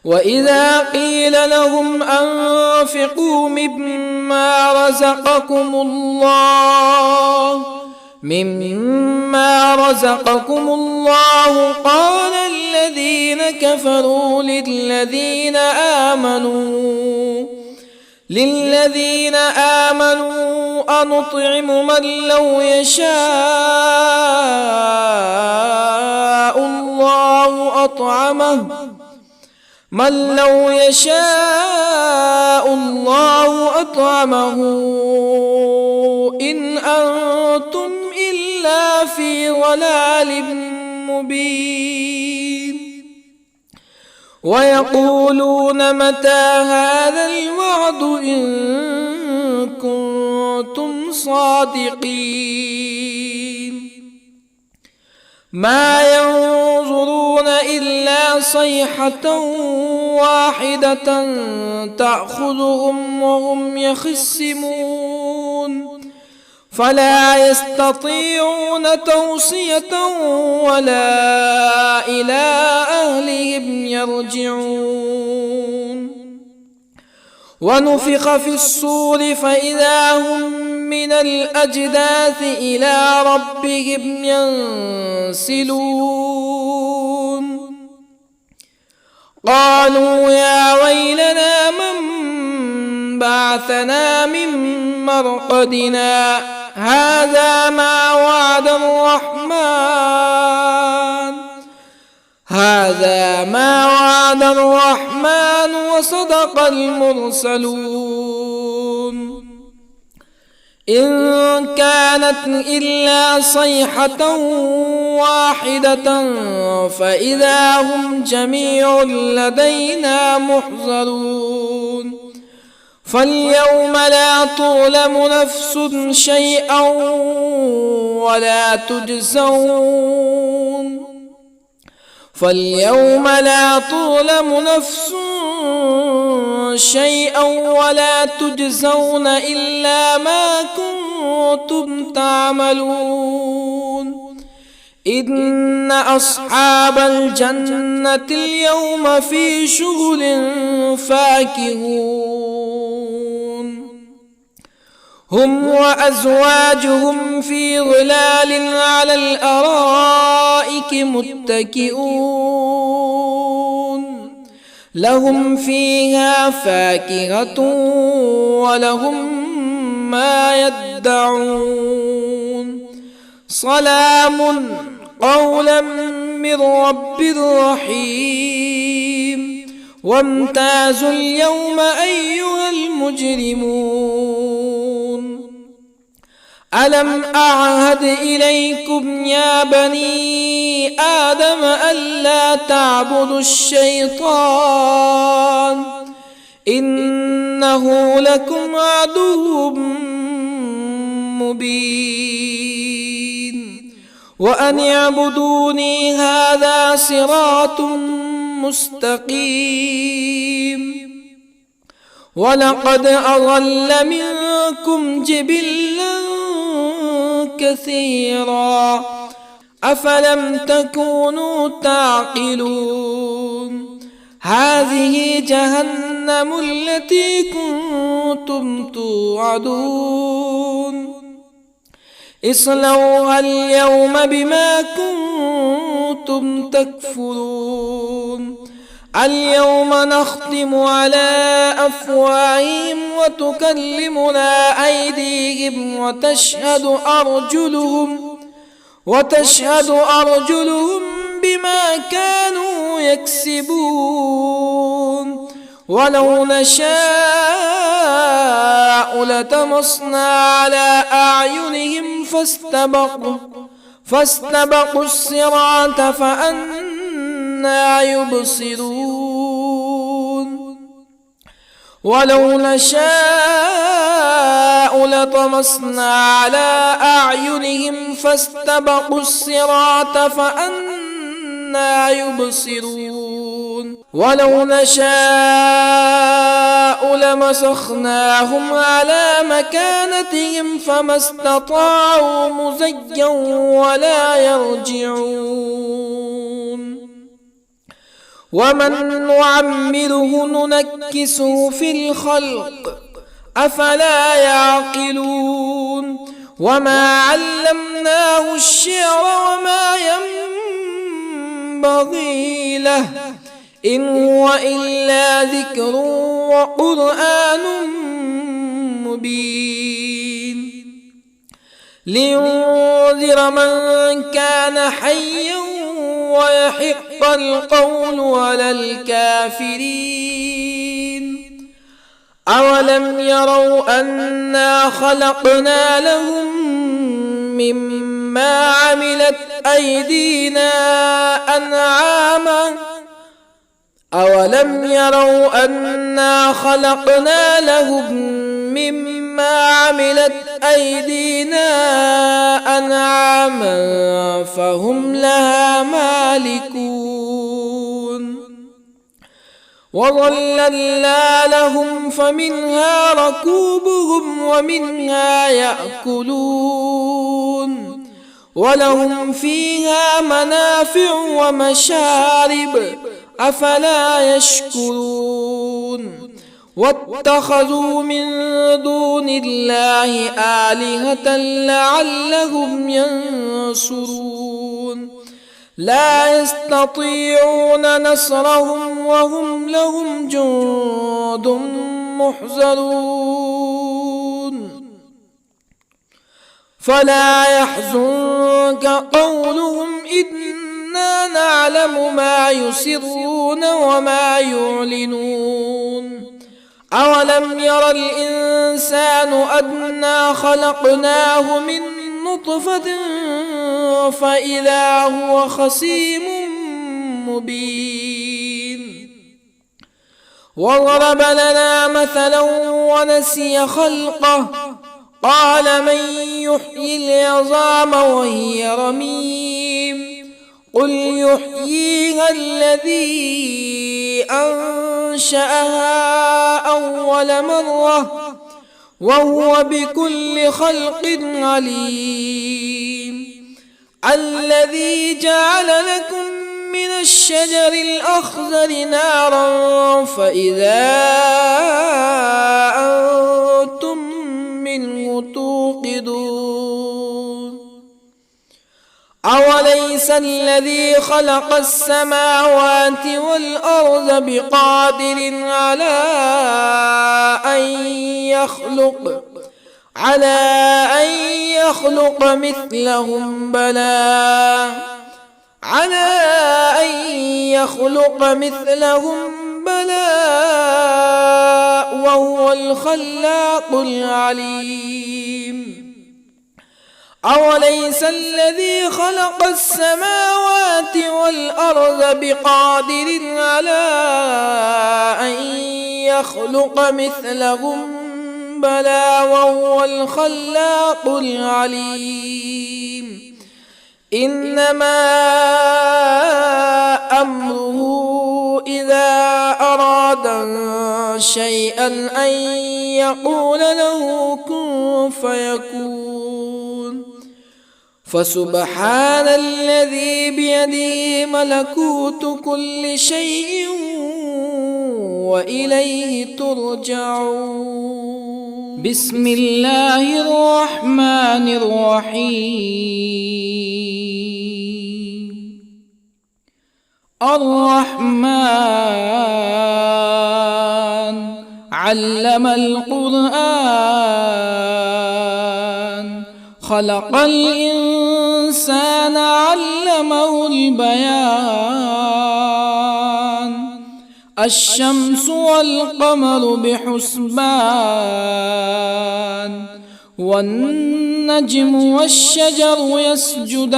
وإذا قيل لهم أنفقوا مما رزقكم الله قال الذين كفروا للذين آمنوا أنطعم من لو يشاء الله أطعمه إن أنتم إلا في ضلال مبين ويقولون متى هذا الوعد إن كنتم صادقين ما ينظرون إلا صيحة واحدة تأخذهم وهم يخصمون فلا يستطيعون توصية ولا إلى أهلهم يرجعون ونفخ في الصور فإذا هم من الأجداث إلى ربهم ينسلون قالوا يا ويلنا من بعثنا من مرقدنا هذا ما وعد الرحمن وصدق المرسلون إن كانت إلا صيحة واحدة فإذا هم جميع لدينا محضرون فاليوم لا تظلم نفس شيئا ولا تجزون إلا ما كنتم تعملون إن أصحاب الجنة اليوم في شغل فاكهون هم وأزواجهم في ظلال على الأرائك متكئون لهم فيها فاكهة ولهم ما يدعون سلام قولا من رب رحيم وامتازوا اليوم أيها المجرمون ألم أعهد إليكم يا بني آدم ألا تعبدوا الشيطان إنه لكم عدو مبين وأن اعبدوني هذا صراط مستقيم ولقد أضل منكم جبلا كثيرا أفلم تكونوا تعقلون هذه جهنم التي كنتم توعدون اصلوها اليوم بما كنتم تكفرون اليوم نختم على أفواههم وتكلمنا أيديهم وتشهد أرجلهم بما كانوا يكسبون ولو نشاء لطمسنا على أعينهم فاستبقوا الصراط فأنى يبصرون ولو نشاء لطمسنا على أعينهم فاستبقوا الصراط فأنى يبصرون ولو نشاء لمسخناهم على مكانتهم فما استطاعوا مزيا ولا يرجعون ومن نعمره ننكسه في الخلق أفلا يعقلون وما علمناه الشعر وما ينبغي له إن هو إلا ذكر وقرآن مبين لينذر من كان حيا ويحق القول على الكافرين أولم يروا أنا خلقنا لهم مما عملت أيدينا أنعاما أولم يروا أنا خلقنا لهم مما عملت أيدينا أنعاما فهم لها مالكون وظللنا لهم فمنها ركوبهم ومنها يأكلون ولهم فيها منافع ومشارب أفلا يشكرون واتخذوا من دون الله آلهة لعلهم ينصرون لا يستطيعون نصرهم وهم لهم جند محضرون فلا يحزنك قولهم إنا نعلم ما يسرون وما يعلنون أولم ير الإنسان أنا خلقناه من نطفة فإذا هو خصيم مبين وضرب لنا مثلا ونسي خلقه قال من يحيي العظام وهي رميم قل يحييها الذي أنشأها أول مرة وهو بكل خلق عليم الذي جعل لكم من الشجر الأخضر نارا فإذا أنتم منه توقدون أوليس الذي خلق السماوات والأرض بقادر على أن يخلق مثلهم بلى وهو الخلاق العليم أوليس الذي خلق السماوات والأرض بقادر على أن يخلق مثلهم بلى وهو الخلاق العليم إنما أمره إذا أراد شيئا أن يقول له كن فيكون فسبحان الذي بيده ملكوت كل شيء وإليه ترجعون. بسم الله الرحمن الرحيم. الرحمن علم القرآن خلق الإنسان علمه البيان الشمس والقمر بحسبان والنجم والشجر يسجدان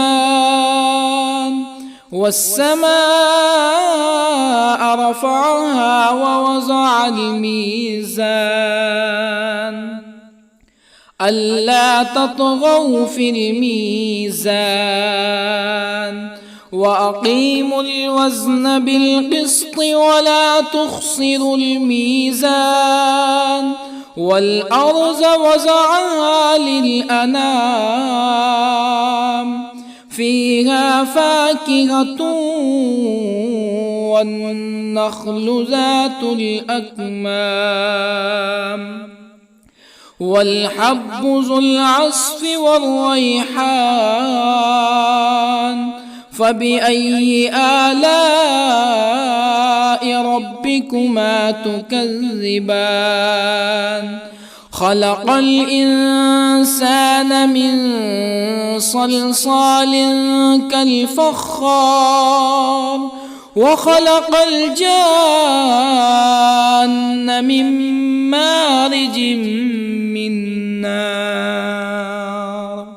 والسماء رفعها ووضع الميزان ألا تطغوا في الميزان وأقيموا الوزن بالقسط ولا تخسروا الميزان والأرض وضعها للأنام فيها فاكهة والنخل ذات الأكمام والحب ذو العصف والريحان فبأي آلاء ربكما تكذبان خلق الإنسان من صلصال كالفخار وخلق الجان من مارج من نار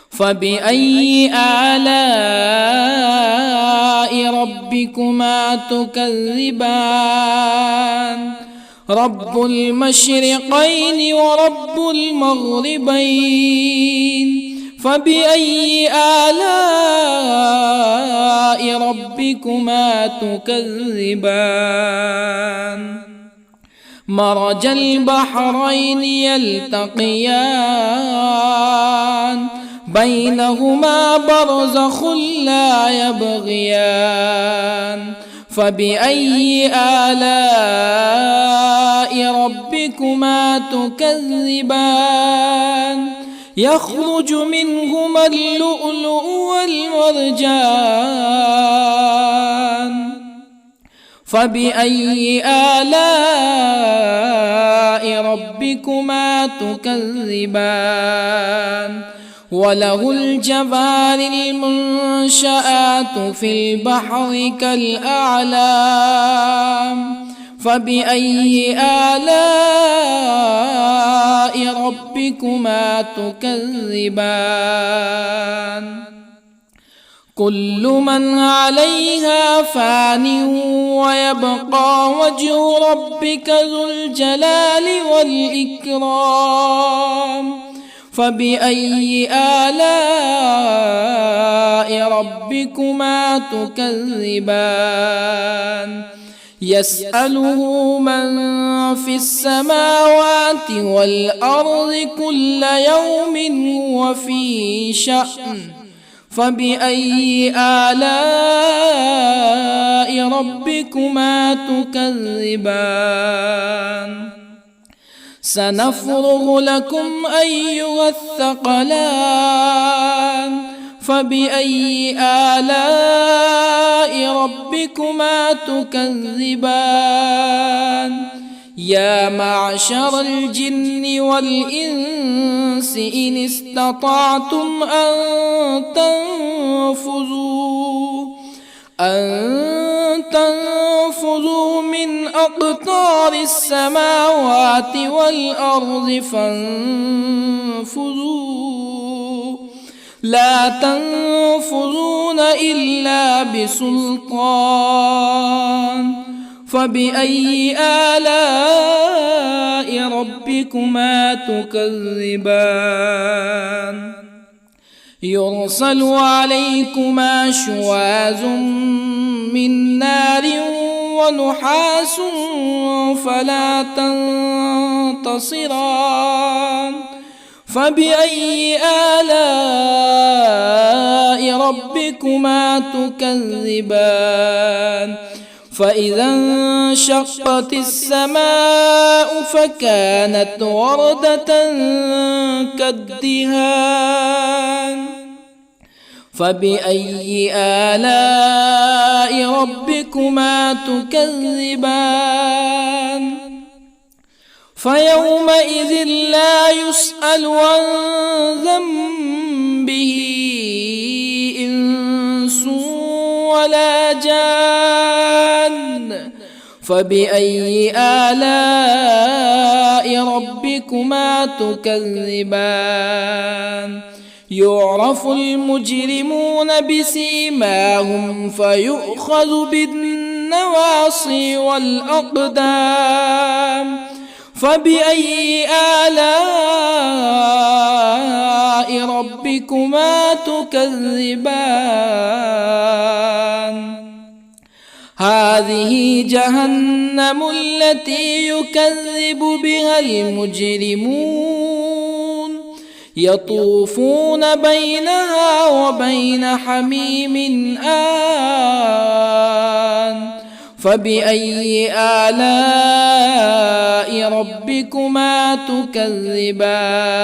فبأي آلاء ربكما تكذبان رب المشرقين ورب المغربين فبأي آلاء ربكما تكذبان مرج البحرين يلتقيان بينهما برزخ لا يبغيان فبأي آلاء ربكما تكذبان يخرج منهما اللؤلؤ والمرجان فبأي آلاء ربكما تكذبان وله الجوار المنشآت في البحر كالأعلام فبأي آلاء ربكما تكذبان كل من عليها فان ويبقى وجه ربك ذو الجلال والإكرام فبأي آلاء ربكما تكذبان يسأله من في السماوات والأرض كل يوم هو في شأن فبأي آلاء ربكما تكذبان سنفرغ لكم أيها الثقلان فبأي آلاء ربكما تكذبان يا معشر الجن والإنس إن استطعتم أن تنفذوا من أقطار السماوات والأرض فانفذوا لا تنفذون إلا بسلطان فبأي آلاء ربكما تكذبان يرسل عليكما شواظ من نار ونحاس فلا تنتصران فبأي آلاء ربكما تكذبان فإذا انشقت السماء فكانت وردة كالدهان فبأي آلاء ربكما تكذبان فيومئذ لا يسأل عن ذنبه إنس ولا جان فبأي آلاء ربكما تكذبان يعرف المجرمون بسيماهم فيؤخذ بالنواصي والأقدام فبأي آلاء ربكما تكذبان هذه جهنم التي يكذب بها المجرمون يطوفون بينها وبين حميم آن فبأي آلاء ربكما تكذبان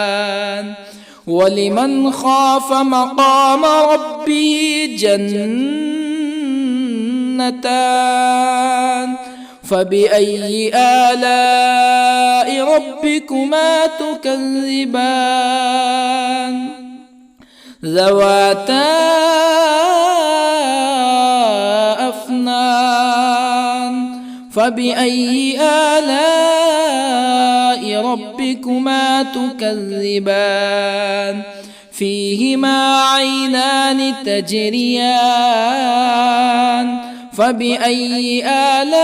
ولمن خاف مقام ربه جنتان فبأي آلاء ربكما تكذبان ذواتا أفنان فبأي آلاء ربكما تكذبان فيهما عينان تجريان فبأي آلاء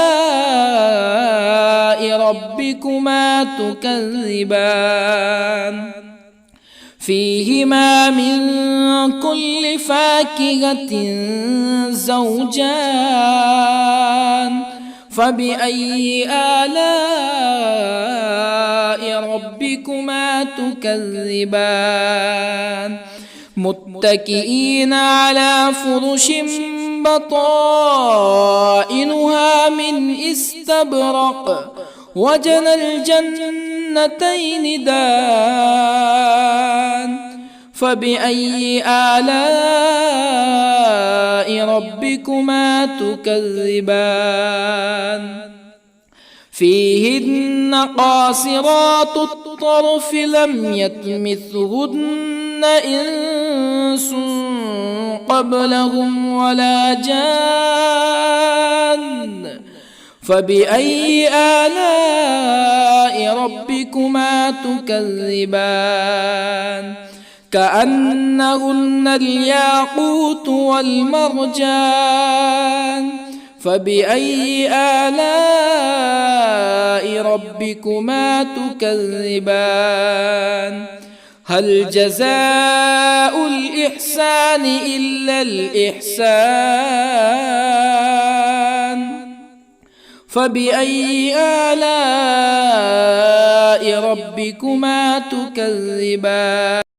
ربكما تكذبان فيهما من كل فاكهة زوجان فبأي آلاء ربكما تكذبان متكئين على فرش بطائنها من استبرق وجنى الجنتين دان فبأي آلاء ربكما تكذبان فيهن قاصرات الطرف لم يطمثهن إنس قبلهم ولا جان فبأي آلاء ربكما تكذبان كأنهن الياقوت والمرجان فبأي آلاء ربكما تكذبان هل جزاء الإحسان إلا الإحسان فبأي آلاء ربكما تكذبان